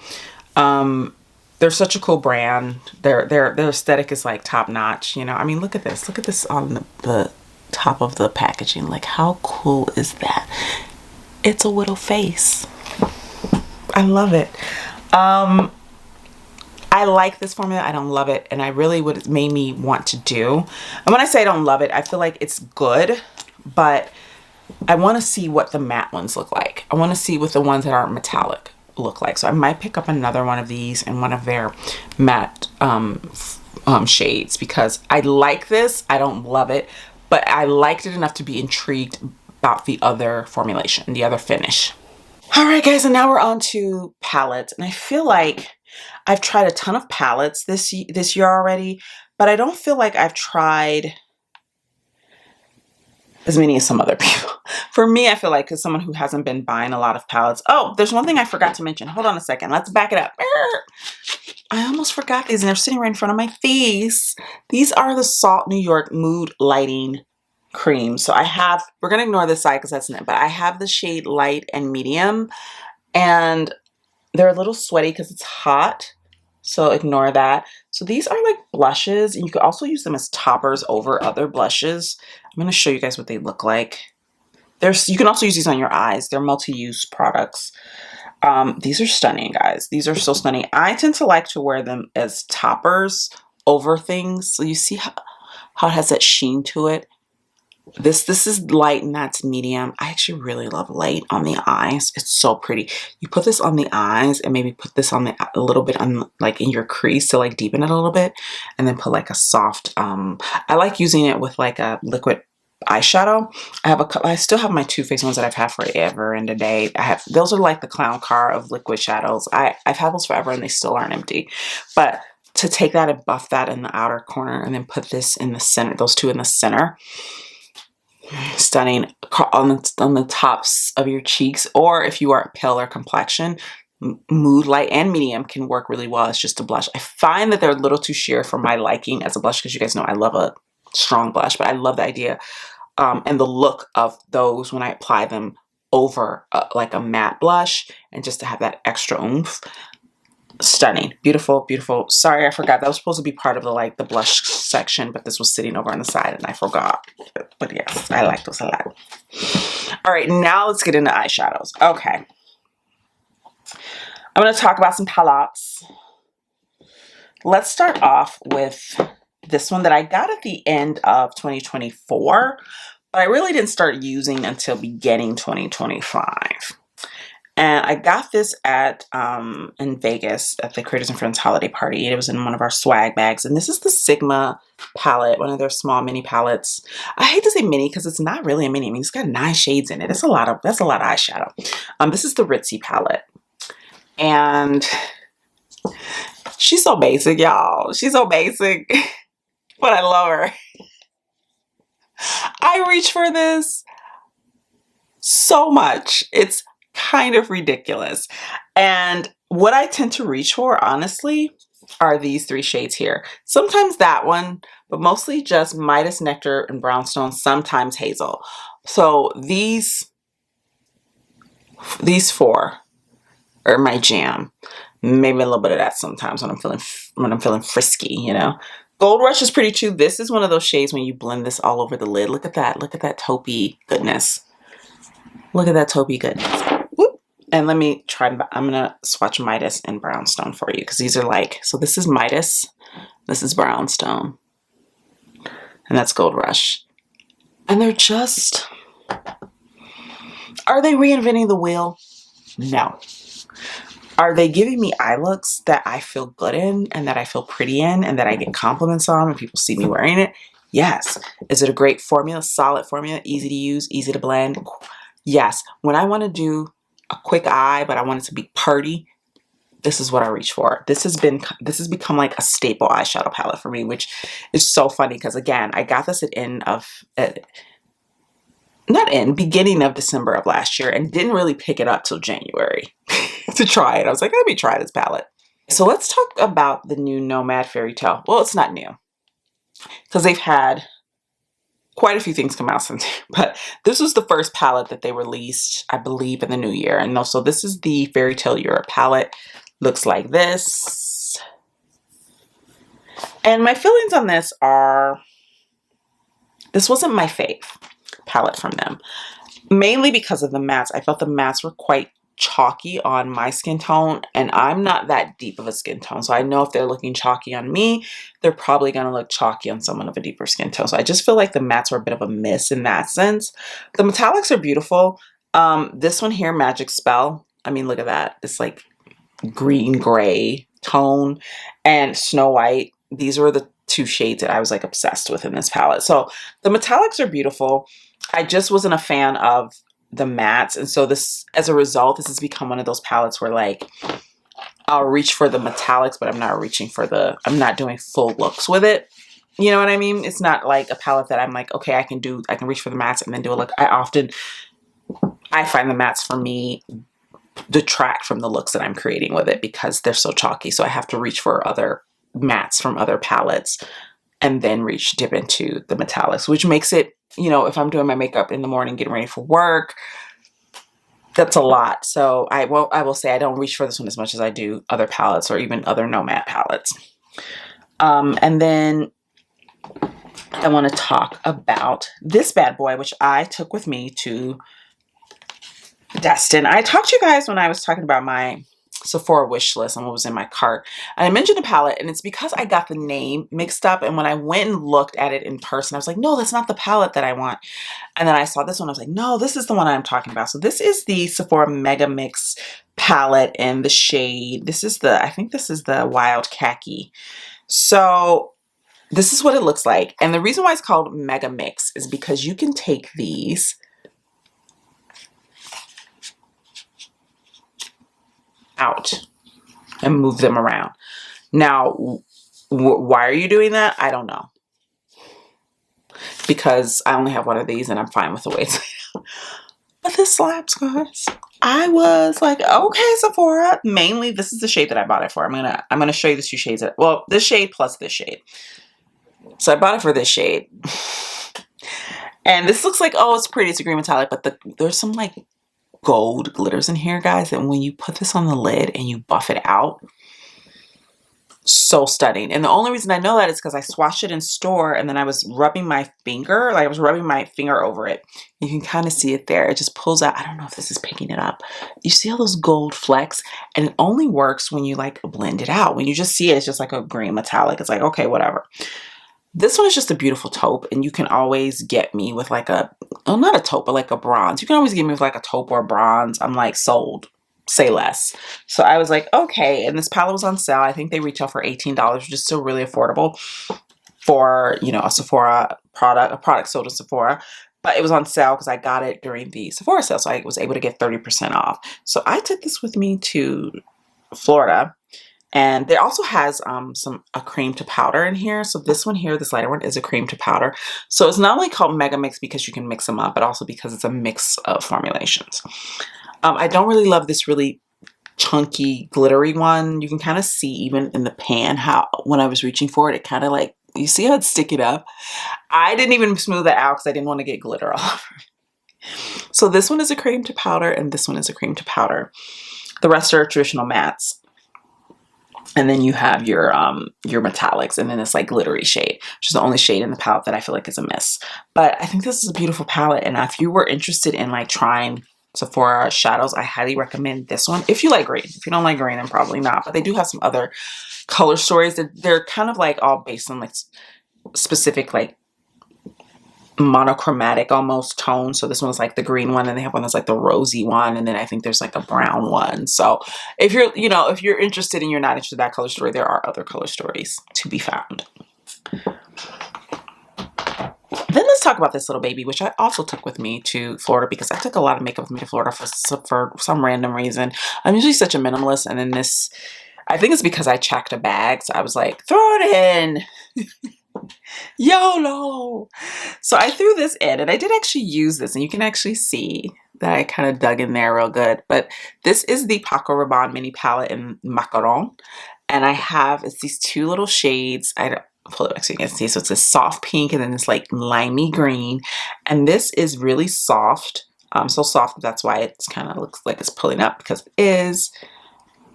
They're such a cool brand. Their aesthetic is like top notch, you know. I mean, look at this on the top of the packaging. Like, how cool is that? It's a widow face. I love it. I like this formula. I don't love it, and I really what it made me want to do. And when I say I don't love it, I feel like it's good, but I want to see what the matte ones look like. I want to see what the ones that aren't metallic look like. So I might pick up another one of these in one of their matte shades, because I like this. I don't love it, but I liked it enough to be intrigued about the other formulation, the other finish. All right, guys, and now we're on to palettes, and I feel like I've tried a ton of palettes this year already, but I don't feel like I've tried as many as some other people. For me, I feel like, as someone who hasn't been buying a lot of palettes. Oh, there's one thing I forgot to mention. Hold on a second. Let's back it up. I almost forgot these, and they're sitting right in front of my face. These are the Salt New York Mood Lighting creams. So I have, we're going to ignore this side because that's not, but I have the shade light and medium, and they're a little sweaty because it's hot. So ignore that. So these are like blushes, and you could also use them as toppers over other blushes. I'm going to show you guys what they look like. You can also use these on your eyes. They're multi-use products. These are stunning, guys. These are so stunning. I tend to like to wear them as toppers over things. So you see how it has that sheen to it. This is light and that's medium. I actually really love light on the eyes. It's so pretty. You put this on the eyes and maybe put this on a little bit on like in your crease to like deepen it a little bit, and then put like a soft, I like using it with like a liquid eyeshadow. I still have my Too Faced ones that I've had forever and a day. Those are like the clown car of liquid shadows. I've had those forever and they still aren't empty. But to take that and buff that in the outer corner and then put this in the center, those two in the center, stunning on the tops of your cheeks. Or if you are paler complexion, mood light and medium can work really well as just a blush. I find that they're a little too sheer for my liking as a blush, because you guys know I love a strong blush, but I love the idea and the look of those when I apply them over like a matte blush, and just to have that extra oomph. Stunning. Beautiful, beautiful. Sorry, I forgot. That was supposed to be part of the blush section, but this was sitting over on the side and I forgot. But yes, I like those a lot. All right, now let's get into eyeshadows. Okay. I'm going to talk about some palettes. Let's start off with this one that I got at the end of 2024, but I really didn't start using until beginning 2025. And I got this at in Vegas at the Creators and Friends holiday party. It was in one of our swag bags. And this is the Sigma palette, one of their small mini palettes. I hate to say mini because it's not really a mini. I mean, it's got 9 shades in it. That's a lot of eyeshadow. This is the Ritzy palette. And she's so basic, y'all. She's so basic, but I love her. I reach for this so much. It's kind of ridiculous. And what I tend to reach for, honestly, are these 3 shades here. Sometimes that one, but mostly just Midas, Nectar, and Brownstone, sometimes Hazel. So these 4 are my jam. Maybe a little bit of that sometimes when I'm feeling frisky, you know. Gold Rush is pretty too. This is one of those shades when you blend this all over the lid. Look at that. Look at that taupey goodness. Look at that taupey goodness. Whoop. And let me try. I'm going to swatch Midas and Brownstone for you, because these are like, so this is Midas. This is Brownstone. And that's Gold Rush. And they're just, are they reinventing the wheel? No. Are they giving me eye looks that I feel good in and that I feel pretty in and that I get compliments on when people see me wearing it? Yes. Is it a great formula? Solid formula? Easy to use? Easy to blend? Yes. When I want to do a quick eye, but I want it to be purty, this is what I reach for. This has become like a staple eyeshadow palette for me, which is so funny because, again, I got this beginning of December of last year and didn't really pick it up till January to try it. I was like, let me try this palette. So let's talk about the new Nomad Fairy Tale. Well, it's not new because they've had quite a few things come out since, but this was the first palette that they released, I believe, in the new year. And so this is the Fairy Tale Europe palette. Looks like this. And my feelings on this are, this wasn't my fave palette from them, mainly because of the mattes. I felt the mattes were quite chalky on my skin tone, and I'm not that deep of a skin tone, so I know if they're looking chalky on me, they're probably going to look chalky on someone of a deeper skin tone. So I just feel like the mattes were a bit of a miss in that sense. The metallics are beautiful. This one here, Magic Spell, I mean, look at that. It's like green gray tone, and Snow White. These were the 2 shades that I was like obsessed with in this palette. So the metallics are beautiful. I just wasn't a fan of the mattes. And so this, as a result, this has become one of those palettes where like, I'll reach for the metallics, but I'm not doing full looks with it. You know what I mean? It's not like a palette that I'm like, okay, I can reach for the mattes and then do a look. I find the mattes for me detract from the looks that I'm creating with it because they're so chalky. So I have to reach for other mattes from other palettes and then dip into the metallics, which makes it, you know, if I'm doing my makeup in the morning, getting ready for work, that's a lot. So I will say I don't reach for this one as much as I do other palettes or even other no matte palettes. And then I want to talk about this bad boy, which I took with me to Destin. I talked to you guys when I was talking about my Sephora wish list and what was in my cart. And I mentioned a palette, and it's because I got the name mixed up. And when I went and looked at it in person, I was like, no, that's not the palette that I want. And then I saw this one. I was like, no, this is the one I'm talking about. So this is the Sephora Mega Mix palette in the shade. This is the, I think this is the Wild Khaki. So this is what it looks like. And the reason why it's called Mega Mix is because you can take these out and move them around. Now, why are you doing that? I don't know. Because I only have one of these and I'm fine with the way it's laid out. But this slaps, guys. I was like, okay, Sephora. Mainly, this is the shade that I bought it for. I'm gonna show you the two shades. Well, this shade plus this shade. So I bought it for this shade. And this looks like, oh, it's pretty. It's a green metallic, but there's some like gold glitters in here, guys. And when you put this on the lid and you buff it out, so stunning. And the only reason I know that is because I swatched it in store and then I was rubbing my finger, like I was rubbing my finger over it. You can kind of see it there. It just pulls out. I don't know if this is picking it up. You see all those gold flecks, and it only works when you like blend it out. When you just see it, it's just like a green metallic. It's like, okay, whatever. This one is just a beautiful taupe, and you can always get me with like a, well, not a taupe, but like a bronze. You can always get me with like a taupe or a bronze. I'm like, sold. Say less. So I was like, okay. And this palette was on sale. I think they retail for $18, which is still really affordable for, you know, a Sephora product, a product sold at Sephora. But it was on sale because I got it during the Sephora sale. So I was able to get 30% off. So I took this with me to Florida. And it also has a cream to powder in here. So this one here, this lighter one, is a cream to powder. So it's not only called Mega Mix because you can mix them up, but also because it's a mix of formulations. I don't really love this really chunky, glittery one. You can kind of see even in the pan how when I was reaching for it, it kind of like, you see how it's sticking up? I didn't even smooth that out because I didn't want to get glitter all over it. So this one is a cream to powder and this one is a cream to powder. The rest are traditional mattes. And then you have your metallics and then this like glittery shade, which is the only shade in the palette that I feel like is a miss. But I think this is a beautiful palette. And if you were interested in like trying Sephora shadows, I highly recommend this one. If you like green. If you don't like green, then probably not. But they do have some other color stories that they're kind of like all based on like specific like monochromatic almost tone. So this one's like the green one, and they have one that's like the rosy one, and then I think there's like a brown one. So if you're, you know, if you're interested and you're not interested in that color story, there are other color stories to be found. Then let's talk about this little baby, which I also took with me to Florida because I took a lot of makeup with me to Florida for some random reason. I'm usually such a minimalist, and then this, I think it's because I checked a bag, so I was like, throw it in. YOLO! So I threw this in, and I did actually use this, and you can actually see that I kind of dug in there real good. But this is the Paco Rabanne mini palette in Macaron, and I have, it's these two little shades. I don't pull it back so you can see. So it's a soft pink and then this like limey green, and this is really soft. So soft that's why it's kind of looks like it's pulling up, because it is.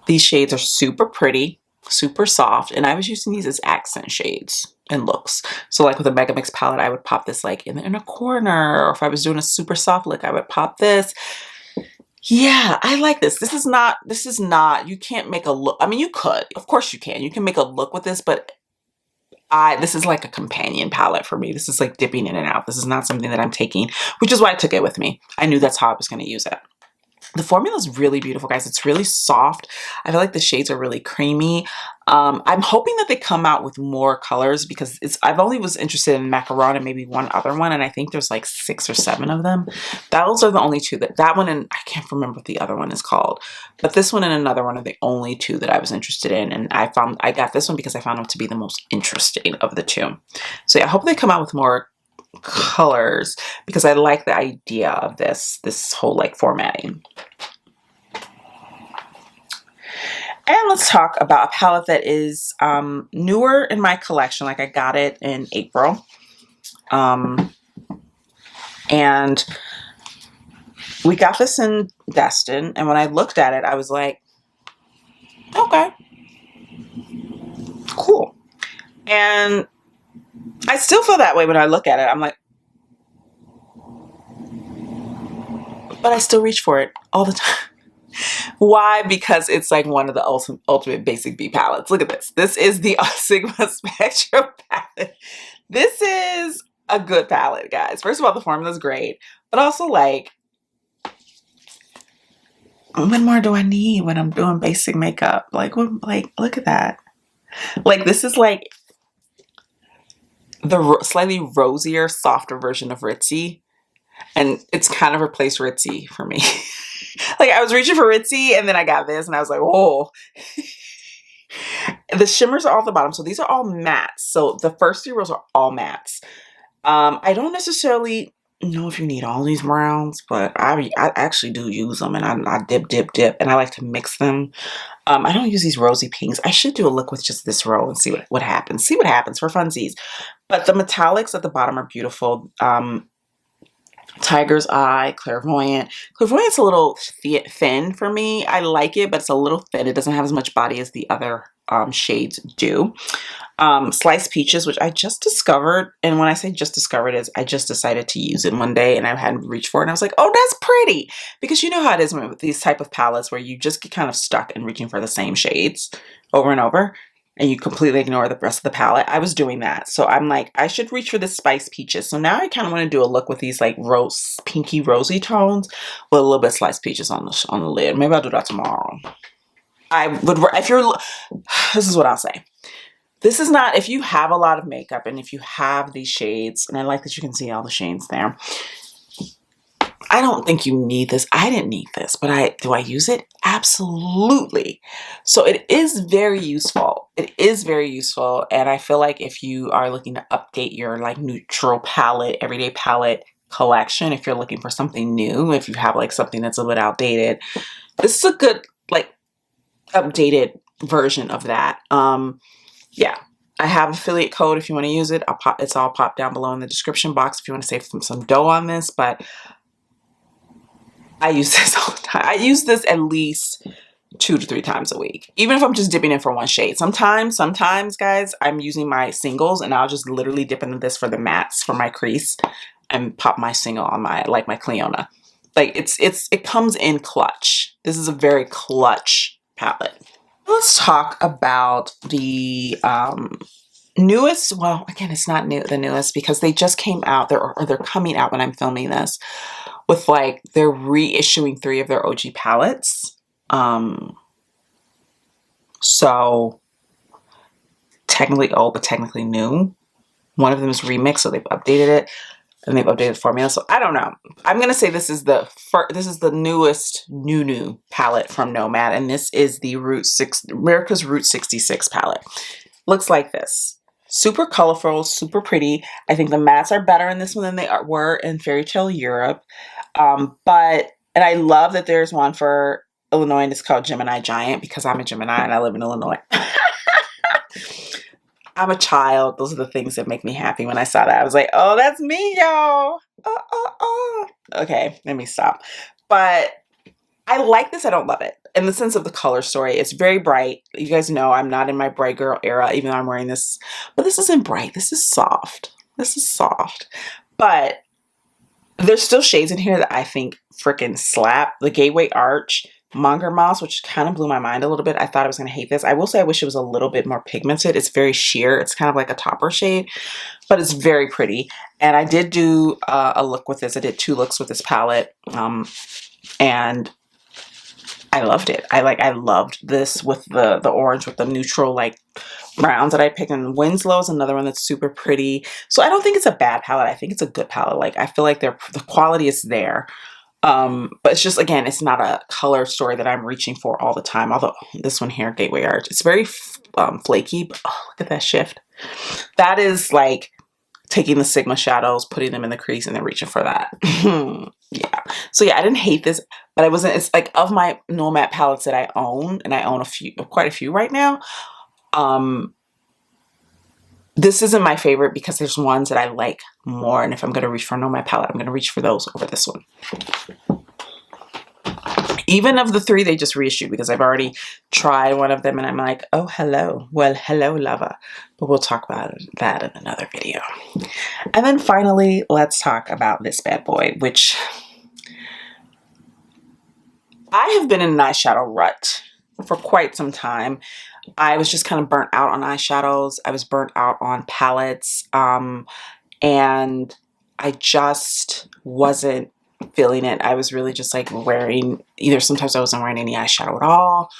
These shades are super pretty, super soft, and I was using these as accent shades and looks. So like with a Mega Mix palette, I would pop this like in a corner, or if I was doing a super soft look, I would pop this. Yeah, I like this. This is not, you can't make a look. I mean, you could, of course you can. You can make a look with this, but this is like a companion palette for me. This is like dipping in and out. This is not something that I'm taking, which is why I took it with me. I knew that's how I was going to use it. The formula is really beautiful, guys. It's really soft. I feel like the shades are really creamy. I'm hoping that they come out with more colors, because I've only was interested in Macaron and maybe one other one, and I think there's like 6 or 7 of them. Those are the only two that one, and I can't remember what the other one is called, but this one and another one are the only two that I was interested in, and I got this one because I found them to be the most interesting of the two. So yeah, I hope they come out with more colors, because I like the idea of this whole like formatting. And let's talk about a palette that is newer in my collection. Like I got it in April. And we got this in Destin. And when I looked at it, I was like, okay, cool. And I still feel that way when I look at it. I'm like, but I still reach for it all the time. Why? Because it's like one of the ultimate basic B palettes. Look at this. This is the Sigma Spectrum palette. This is a good palette, guys. First of all, the formula is great, but also like, what more do I need when I'm doing basic makeup? Like, what, like, look at that. Like, this is like the slightly rosier, softer version of Ritzy. And it's kind of replaced Ritzy for me. Like, I was reaching for Ritzy, and then I got this, and I was like, whoa. The shimmers are all at the bottom. So these are all mattes. So the first 3 rows are all mattes. I don't necessarily know if you need all these browns, but I actually do use them, and I dip, and I like to mix them. I don't use these rosy pinks. I should do a look with just this row and see what happens. See what happens for funsies. But the metallics at the bottom are beautiful. Tiger's Eye, Clairvoyant. Clairvoyant's a little thin for me. I like it, but it's a little thin. It doesn't have as much body as the other shades do. Sliced Peaches, which I just discovered. And when I say just discovered, is I just decided to use it one day and I hadn't reached for it. And I was like, oh, that's pretty. Because you know how it is with these type of palettes where you just get kind of stuck in reaching for the same shades over and over. And you completely ignore the rest of the palette. I was doing that. So I'm like, I should reach for this Spiced Peaches. So now I kind of want to do a look with these like pinky rosy tones with a little bit of Sliced Peaches on the lid. Maybe I'll do that tomorrow. I would, this is what I'll say. This is not, if you have a lot of makeup and if you have these shades, and I like that you can see all the shades there. I don't think you need this. I didn't need this, but do I use it? Absolutely. So it is very useful. It is very useful. And I feel like if you are looking to update your like neutral palette, everyday palette collection, if you're looking for something new, if you have like something that's a bit outdated, this is a good like updated version of that. Yeah. I have affiliate code if you want to use it. It's all popped down below in the description box if you want to save some dough on this, but I use this all the time. I use this at least 2 to 3 times a week, even if I'm just dipping in for one shade. Sometimes, guys, I'm using my singles and I'll just literally dip into this for the mattes for my crease and pop my single on my Cleona. Like it comes in clutch. This is a very clutch palette. Let's talk about the newest. Well, again, it's not the newest because they just came out. They're coming out when I'm filming this. With like, they're reissuing 3 of their OG palettes. So technically old, but technically new. One of them is remixed, so they've updated it. And they've updated the formula. So I don't know. I'm going to say this is the newest new palette from Nomad. And this is the America's Route 66 palette. Looks like this. Super colorful, super pretty. I think the mattes are better in this one than they were in Fairy Tale Europe. And I love that there's one for Illinois and it's called Gemini Giant because I'm a Gemini and I live in Illinois. I'm a child. Those are the things that make me happy. When I saw that, I was like, oh, that's me, y'all. Okay, let me stop. But I like this. I don't love it. In the sense of the color story, it's very bright. You guys know I'm not in my bright girl era, even though I'm wearing this. But this isn't bright. This is soft. This is soft. But there's still shades in here that I think freaking slap. The Gateway Arch, Monger Moss, which kind of blew my mind a little bit. I thought I was going to hate this. I will say I wish it was a little bit more pigmented. It's very sheer. It's kind of like a topper shade, but it's very pretty. And I did do a look with this. I did 2 looks with this palette. And I loved it. I loved this with the orange with the neutral like browns that I picked. And Winslow is another one that's super pretty. So I don't think it's a bad palette. I think it's a good palette. Like I feel like the quality is there. But it's just, again, it's not a color story that I'm reaching for all the time. Although this one here, Gateway Arch, it's very flaky. But oh, look at that shift. That is like taking the Sigma shadows, putting them in the crease, and then reaching for that. Yeah. So yeah, I didn't hate this, but I wasn't, it's like of my no matte palettes that I own, and I own quite a few right now. This isn't my favorite because there's ones that I like more. And if I'm going to reach for a no matte palette, I'm going to reach for those over this one. Even of the 3 they just reissued, because I've already tried one of them and I'm like, oh, hello. Well, hello, lover. But we'll talk about that in another video. And then finally, let's talk about this bad boy, which I have been in an eyeshadow rut for quite some time. I was just kind of burnt out on eyeshadows. I was burnt out on palettes. And I just wasn't feeling it. I was really just like wearing, either sometimes I wasn't wearing any eyeshadow at all,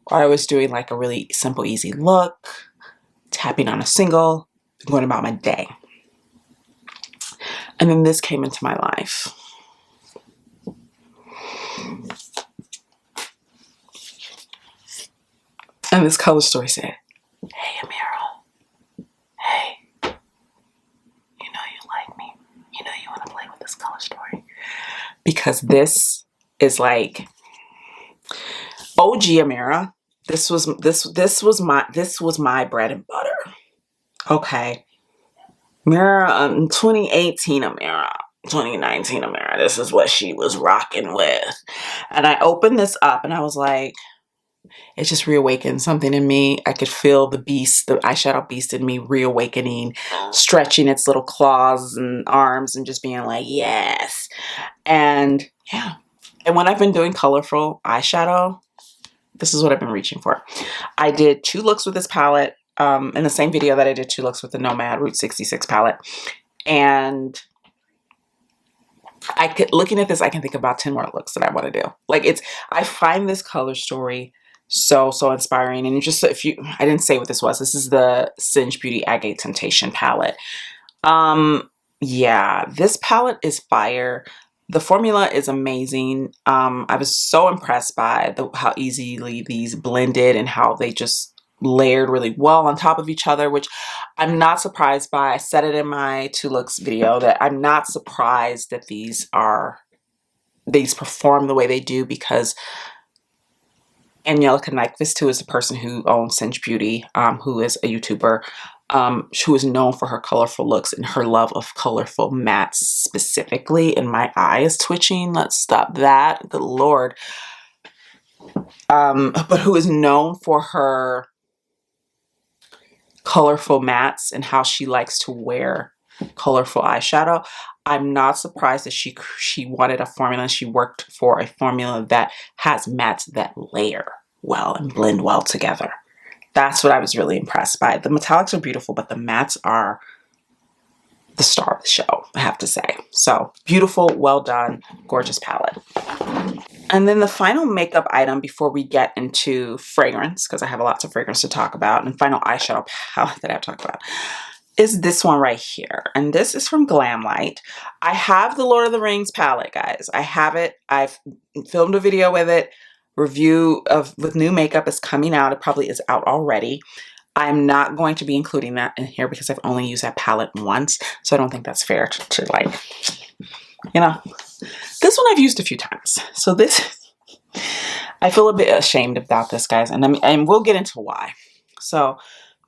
or I was doing like a really simple, easy look, tapping on a single, going about my day. And then this came into my life. And this color story said, hey, Amira. Hey. You know you like me. You know you want to play with this color story. Because this is like OG Amira. This was my bread and butter. Okay. Amira, 2018 Amira. 2019 Amira. This is what she was rocking with. And I opened this up and I was like, it just reawakened something in me. I could feel the beast, the eyeshadow beast in me reawakening, stretching its little claws and arms and just being like, yes. And yeah. And when I've been doing colorful eyeshadow, this is what I've been reaching for. I did 2 looks with this palette in the same video that I did 2 looks with the Nomad Route 66 palette. And looking at this, I can think about 10 more looks that I want to do. Like I find this color story so inspiring. And just I didn't say what this was. This is the Singe Beauty Agate Temptation palette. Yeah, this palette is fire. The formula is amazing. I was so impressed by how easily these blended and how they just layered really well on top of each other, which I'm not surprised by. I said it in my 2 looks video that I'm not surprised that these perform the way they do, because Angelica Nyquist, is the person who owns Singe Beauty, who is a YouTuber, who is known for her colorful looks and her love of colorful mattes specifically. And my eye is twitching. Let's stop that. Good Lord. But who is known for her colorful mattes and how she likes to wear colorful eyeshadow. I'm not surprised that she wanted a formula. She worked for a formula that has mattes that layer well and blend well together. That's what I was really impressed by. The metallics are beautiful, but the mattes are the star of the show, I have to say. So beautiful, well done, gorgeous palette. And then the final makeup item before we get into fragrance, because I have lots of fragrance to talk about, and final eyeshadow palette that I have to talk about, is this one right here. And this is from Glamlight. I have the Lord of the Rings palette, guys. I have it. I've filmed a video with it. Review with new makeup is coming out. It probably is out already. I'm not going to be including that in here because I've only used that palette once. So I don't think that's fair to like, you know. This one I've used a few times. So this, I feel a bit ashamed about this, guys. And we'll get into why. So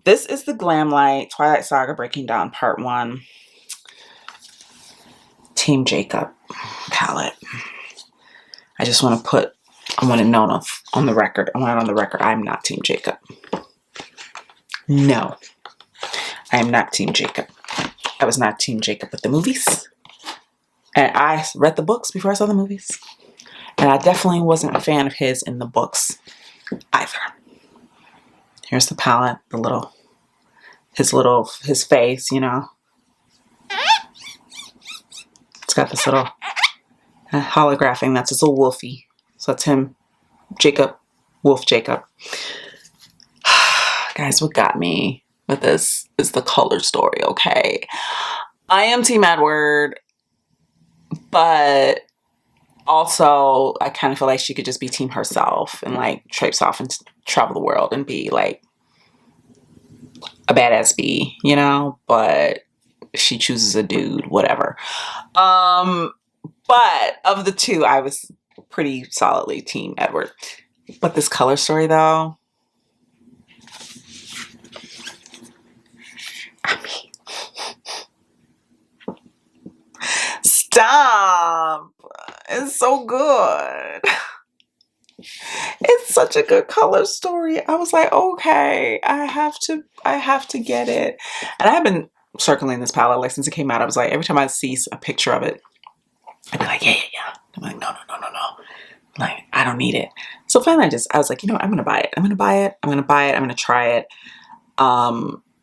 this is the Glamlight Twilight Saga Breaking Dawn Part 1 Team Jacob palette. I just want to I want it known on the record. I want it on the record. I'm not Team Jacob. No, I am not Team Jacob. I was not Team Jacob with the movies. And I read the books before I saw the movies. And I definitely wasn't a fan of his in the books either. Here's the palette, his face, you know. It's got this little holographing, that's his little wolfie. So that's him, Jacob, Wolf Jacob. Guys, what got me with this is the color story, okay? I am Team Edward, but also I kind of feel like she could just be Team herself and like traipse off and travel the world and be like a badass bee, you know? But she chooses a dude, whatever. But of the two, I was pretty solidly Team Edward. But this color story though, I mean, stop. It's so good. It's such a good color story. I was like, okay, I have to get it. And I have been circling this palette like since it came out. I was like, every time I see a picture of it, I'd be like, yeah. I'm like, no. Like, I don't need it. So finally I was like, you know what, I'm gonna buy it. I'm gonna try it.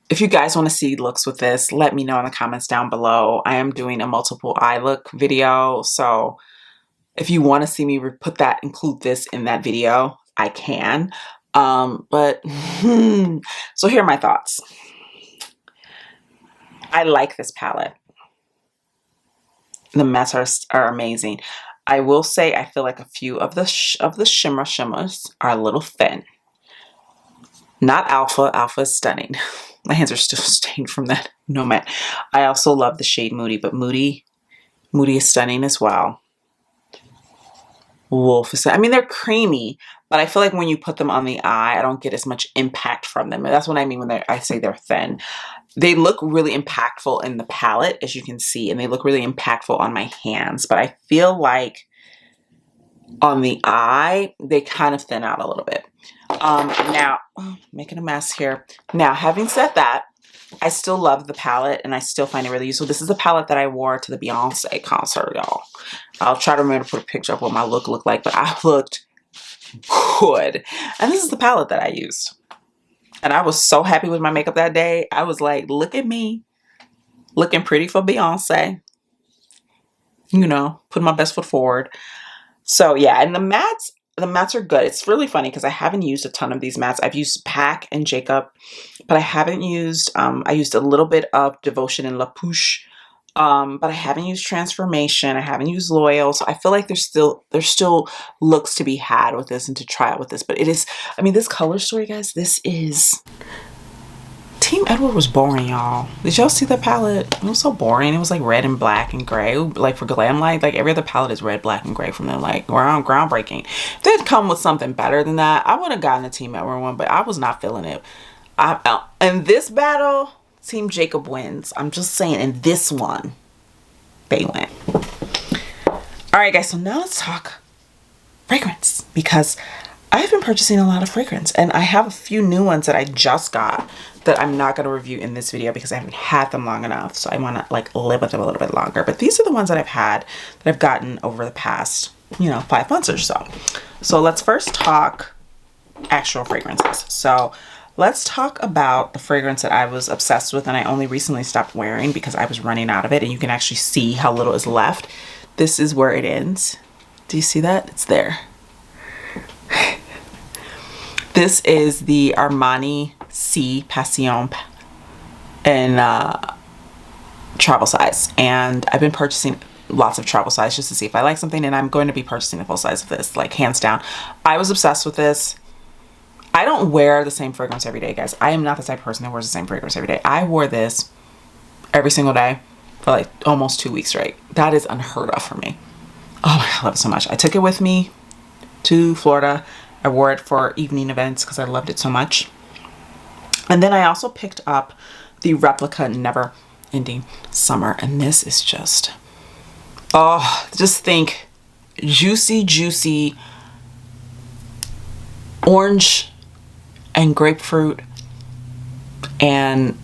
If you guys want to see looks with this, let me know in the comments down below. I am doing a multiple eye look video, so if you want to see me include this in that video, I can. But so here are my thoughts. I like this palette. The mattes are amazing. I will say I feel like a few of the shimmers are a little thin. Not Alpha. Alpha is stunning. My hands are still stained from that no matte. I also love the shade Moody, but Moody is stunning as well. Wolf is, I mean, they're creamy, but I feel like when you put them on the eye, I don't get as much impact from them. And that's what I mean when I say they're thin. They look really impactful in the palette, as you can see, and they look really impactful on my hands. But I feel like on the eye, they kind of thin out a little bit. Now, making a mess here. Now, having said that, I still love the palette and I still find it really useful. This is the palette that I wore to the Beyonce concert, y'all. I'll try to remember to put a picture of what my look looked like, but I looked good. And this is the palette that I used. And I was so happy with my makeup that day. I was like, look at me, looking pretty for Beyonce. You know, put my best foot forward. So yeah, and the mattes are good. It's really funny because I haven't used a ton of these mattes. I've used Pac and Jacob, but I haven't used, I used a little bit of Devotion and La Pouche, but I haven't used Transformation. I haven't used Loyal. So I feel like there's still looks to be had with this and to try out with this. But it is, I mean, this color story, guys, this is, Team Edward was boring, y'all. Did y'all see the palette? It was so boring. It was like red and black and gray. Like for Glam Light, like every other palette is red, black, and gray from them. Like groundbreaking. If they'd come with something better than that, I would have gotten the Team Edward one, but I was not feeling it. In this battle, Team Jacob wins. I'm just saying, in this one, they win. All right, guys, so now let's talk fragrance, because I've been purchasing a lot of fragrance and I have a few new ones that I just got that I'm not going to review in this video because I haven't had them long enough. So I want to like live with them a little bit longer. But these are the ones that I've had that I've gotten over the past, 5 months or so. So let's first talk actual fragrances. So let's talk about the fragrance that I was obsessed with and I only recently stopped wearing because I was running out of it, and you can actually see how little is left. This is where it ends. Do you see that? It's there. This is the Armani C Passion in travel size, and I've been purchasing lots of travel size just to see if I like something, and I'm going to be purchasing a full size of this, like hands down. I was obsessed with this. I don't wear the same fragrance every day, guys. I am not the type of person that wears the same fragrance every day. I wore this every single day for like almost 2 weeks straight. That is unheard of for me. Oh my God, I love it so much. I took it with me to Florida. I wore it for evening events because I loved it so much. And then I also picked up the replica Never Ending Summer. And this is just, just think juicy orange and grapefruit and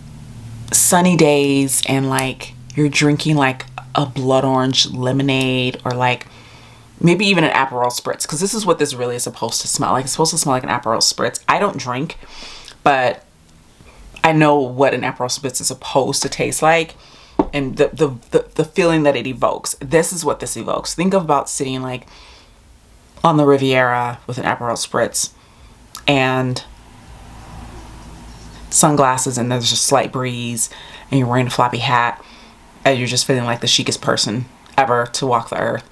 sunny days, and like you're drinking like a blood orange lemonade, or like maybe even an Aperol Spritz, because this is what this really is supposed to smell like. It's supposed to smell like an Aperol Spritz. I don't drink, but I know what an Aperol Spritz is supposed to taste like, and the feeling that it evokes. This is what this evokes. Think about sitting like on the Riviera with an Aperol Spritz and sunglasses, and there's a slight breeze, and you're wearing a floppy hat, and you're just feeling like the chicest person ever to walk the earth.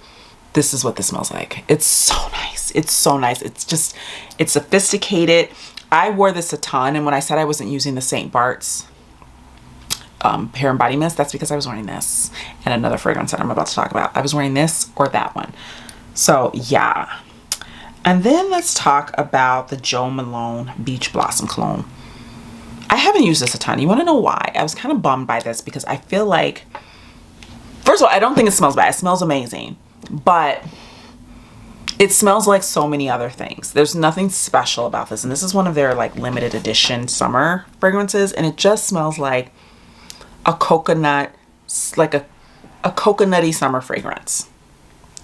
This is what this smells like. It's so nice. It's so nice. It's just, it's sophisticated. I wore this a ton, and when I said I wasn't using the St. Bart's hair and body mist. That's because I was wearing this and another fragrance that I'm about to talk about. I was wearing this or that one. So yeah. And then let's talk about the Jo Malone Beach Blossom Cologne. I haven't used this a ton. You want to know why? I was kind of bummed by this because I feel like, first of all, I don't think it smells bad. It smells amazing, but it smells like so many other things. There's nothing special about this. And this is one of their like limited edition summer fragrances. And it just smells like a coconut, like a coconutty summer fragrance.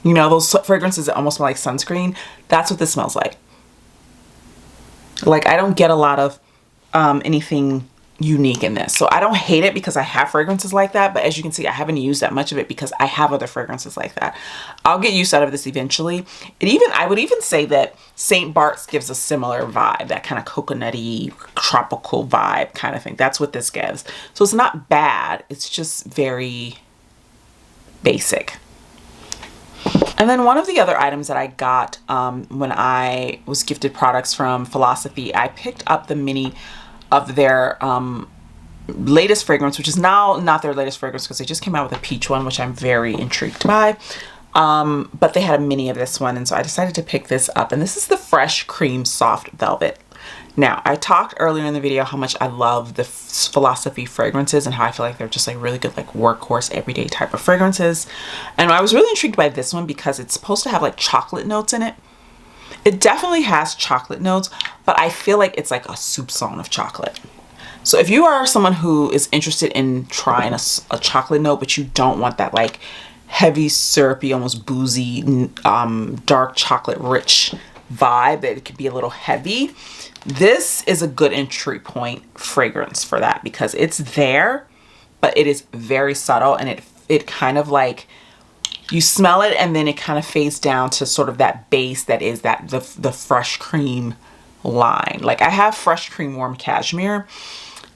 You know, those fragrances that almost smell like sunscreen. That's what this smells like. Like I don't get a lot of anything unique in this. So I don't hate it because I have fragrances like that, but as you can see, I haven't used that much of it because I have other fragrances like that. I'll get used out of this eventually. I would even say that St. Bart's gives a similar vibe, that kind of coconutty, tropical vibe kind of thing. That's what this gives. So it's not bad. It's just very basic. And then one of the other items that I got when I was gifted products from Philosophy, I picked up the mini of their latest fragrance, which is now not their latest fragrance because they just came out with a peach one, which I'm very intrigued by. But they had a mini of this one, and so I decided to pick this up. And this is the Fresh Cream Soft Velvet. Now, I talked earlier in the video how much I love the Philosophy fragrances and how I feel like they're just like really good, like workhorse, everyday type of fragrances. And I was really intrigued by this one because it's supposed to have like chocolate notes in it. It definitely has chocolate notes, but I feel like it's like a soupçon of chocolate. So if you are someone who is interested in trying a chocolate note, but you don't want that like heavy, syrupy, almost boozy, dark chocolate rich vibe, that it could be a little heavy, this is a good entry point fragrance for that because it's there, but it is very subtle, and it kind of like, you smell it and then it kind of fades down to sort of that base that is the fresh cream line. Like I have Fresh Cream Warm Cashmere,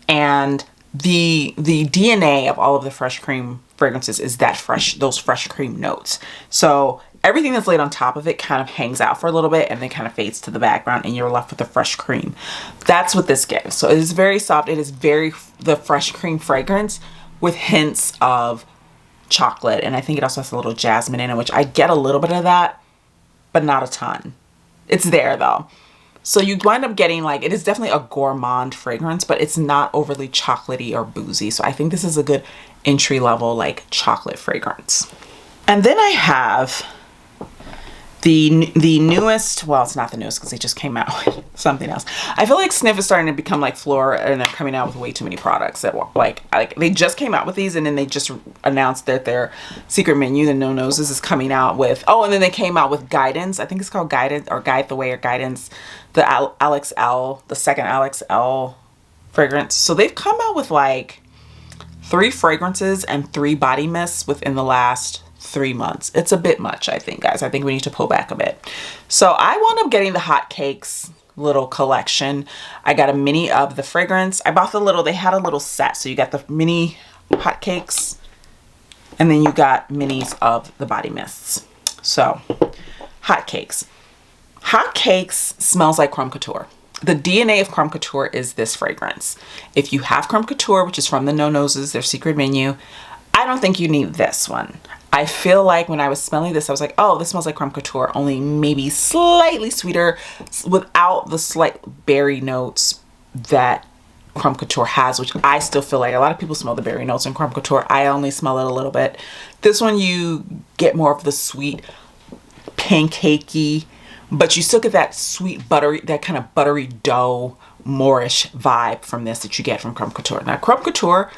and the DNA of all of the Fresh Cream fragrances is those fresh cream notes. So everything that's laid on top of it kind of hangs out for a little bit and then kind of fades to the background, and you're left with the fresh cream. That's what this gives. So it is very soft. It is the fresh cream fragrance with hints of chocolate, and I think it also has a little jasmine in it, which I get a little bit of that, but not a ton. It's there though. So you wind up getting like, it is definitely a gourmand fragrance, but it's not overly chocolatey or boozy. So I think this is a good entry level like chocolate fragrance. And then I have the newest, well, it's not the newest because they just came out with something else. I feel like Sniff is starting to become like Flora, and they're coming out with way too many products that like they just came out with these, and then they just announced that their secret menu, the No Noses, is coming out with, oh, and then they came out with Guidance. I think it's called Guidance or Guide the Way or Guidance, the Alex L, the second Alex L fragrance. So they've come out with like 3 fragrances and 3 body mists within the last 3 months. It's a bit much, I think, guys. I think we need to pull back a bit. So I wound up getting the Hot Cakes little collection. I got a mini of the fragrance. I bought they had a little set. So you got the mini Hot Cakes, and then you got minis of the body mists. So Hot Cakes. Hot Cakes smells like Creme Couture. The DNA of Creme Couture is this fragrance. If you have Creme Couture, which is from the No Noses, their secret menu, I don't think you need this one. I feel like when I was smelling this, I was like, oh, this smells like Creme Couture, only maybe slightly sweeter without the slight berry notes that Creme Couture has, which I still feel like a lot of people smell the berry notes in Creme Couture. I only smell it a little bit. This one, you get more of the sweet, pancakey, but you still get that sweet, buttery, that kind of buttery dough, Moorish vibe from this that you get from Creme Couture. Now, Creme Couture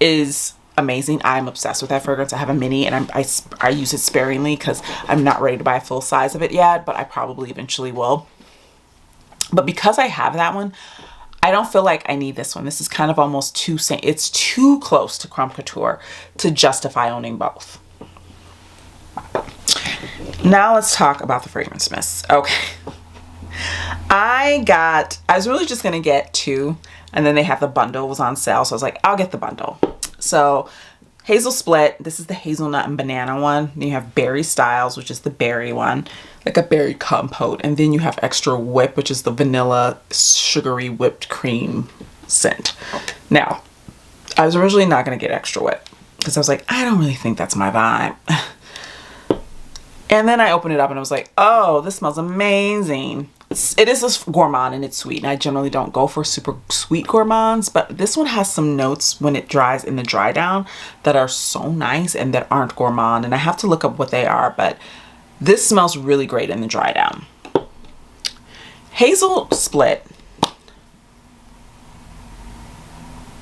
is amazing. I'm obsessed with that fragrance. I have a mini, and I use it sparingly because I'm not ready to buy a full size of it yet, but I probably eventually will. But because I have that one, I don't feel like I need this one. This is kind of almost it's too close to Creme Couture to justify owning both. Now let's talk about the fragrance mists. Okay. I was really just going to get 2, and then they have the bundle was on sale. So I was like, I'll get the bundle. So Hazel Split, this is the hazelnut and banana one. Then you have Berry Styles, which is the berry one, like a berry compote. And then you have Extra Whip, which is the vanilla sugary whipped cream scent. Now, I was originally not going to get extra wet because I was like, I don't really think that's my vibe. And then I opened it up and I was like, oh, this smells amazing. It is a gourmand and it's sweet. And I generally don't go for super sweet gourmands, but this one has some notes when it dries in the dry down that are so nice and that aren't gourmand. And I have to look up what they are, but this smells really great in the dry down. Hazel Split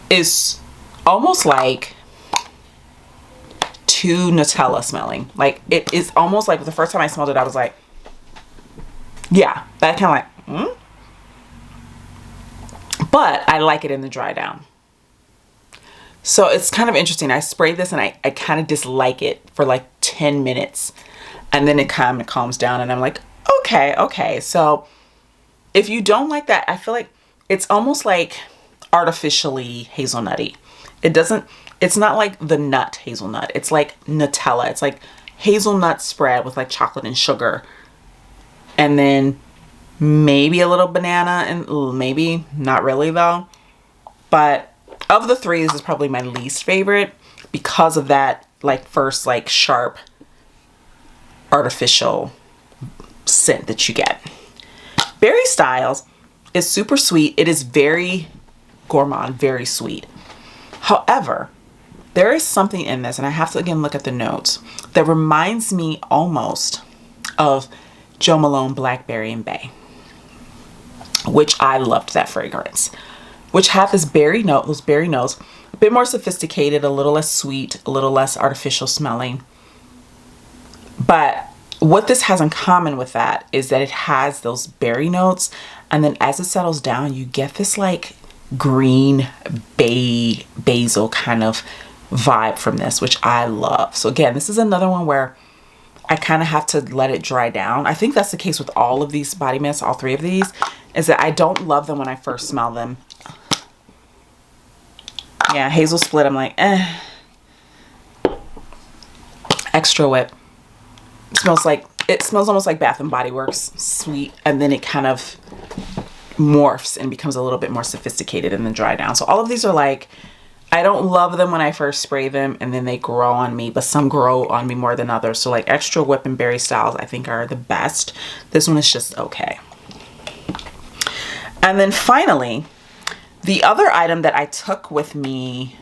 is almost like too Nutella smelling. Like it is almost like the first time I smelled it, I was like, yeah, that kind of like, But I like it in the dry down. So it's kind of interesting. I sprayed this and I kind of dislike it for like 10 minutes. And then it kind of calms down and I'm like, okay. So if you don't like that, I feel like it's almost like artificially hazelnutty. It's not like the nut hazelnut. It's like Nutella. It's like hazelnut spread with like chocolate and sugar. And then maybe a little banana and maybe not really though. But of the three, this is probably my least favorite because of that like first like sharp artificial scent that you get. Berry Styles is super sweet. It is very gourmand, very sweet. However, there is something in this, and I have to again look at the notes, that reminds me almost of Jo Malone Blackberry and Bay, which I loved that fragrance, which had this berry note, those berry notes, a bit more sophisticated, a little less sweet, a little less artificial smelling. But what this has in common with that is that it has those berry notes, and then as it settles down, you get this like green basil kind of vibe from this, which I love. So again, this is another one where I kind of have to let it dry down. I think that's the case with all of these body mists, all three of these, is that I don't love them when I first smell them. Yeah, Hazel Split, I'm like, extra wet. It smells almost like Bath and Body Works, sweet, and then it kind of morphs and becomes a little bit more sophisticated in the dry down. So all of these are like, I don't love them when I first spray them and then they grow on me, but some grow on me more than others. So like Extra Whip and Berry Styles I think are the best. This one is just okay. And then finally, the other item that I took with me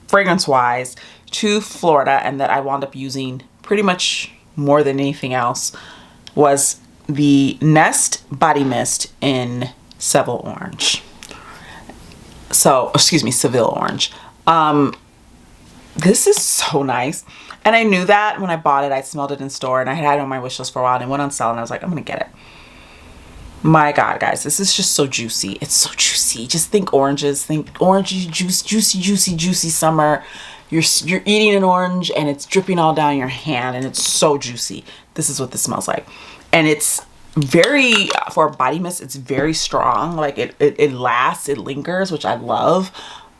fragrance wise to Florida and that I wound up using pretty much more than anything else was the Nest Body Mist in Seville Orange. So, excuse me, Seville Orange. This is so nice. And I knew that when I bought it. I smelled it in store and I had it on my wish list for a while and it went on sale and I was like, I'm gonna get it. My God, guys, this is just so juicy. It's so juicy. Just think oranges. Think orangey juice, juicy summer. You're eating an orange and it's dripping all down your hand and it's so juicy. This is what this smells like. And it's very, for a body mist, it's very strong. Like it lasts, it lingers, which I love.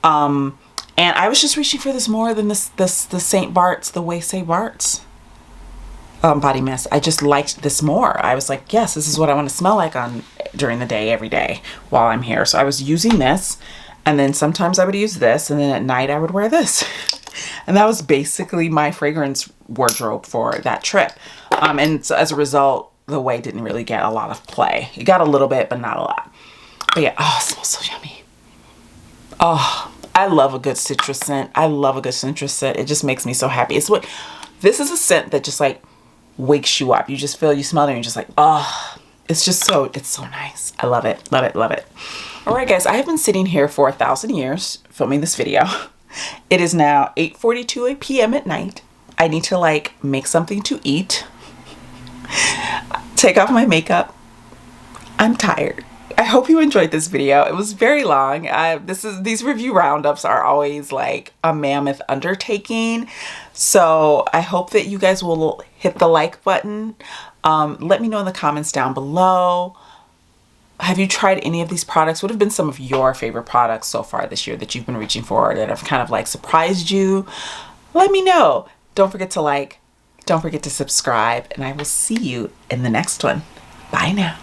And I was just reaching for this more than the St. Bart's, the Way Say Bart's body mist. I just liked this more. I was like, yes, this is what I want to smell like during the day, every day while I'm here. So I was using this, and then sometimes I would use this, and then at night I would wear this. And that was basically my fragrance wardrobe for that trip. And so as a result, the Way didn't really get a lot of play. It got a little bit, but not a lot. But yeah, oh, it smells so yummy. Oh, I love a good citrus scent. I love a good citrus scent. It just makes me so happy. This is a scent that just like wakes you up. You just feel, you smell it and you're just like, oh, it's so nice. I love it, love it, love it. All right, guys, I have been sitting here for 1,000 years filming this video. It is now 8:42 p.m. at night. I need to like make something to eat, take off my makeup. I'm tired. I hope you enjoyed this video. It was very long. These review roundups are always like a mammoth undertaking. So I hope that you guys will hit the like button. Let me know in the comments down below. Have you tried any of these products? What have been some of your favorite products so far this year that you've been reaching for that have kind of like surprised you? Let me know. Don't forget to like, don't forget to subscribe, and I will see you in the next one. Bye now.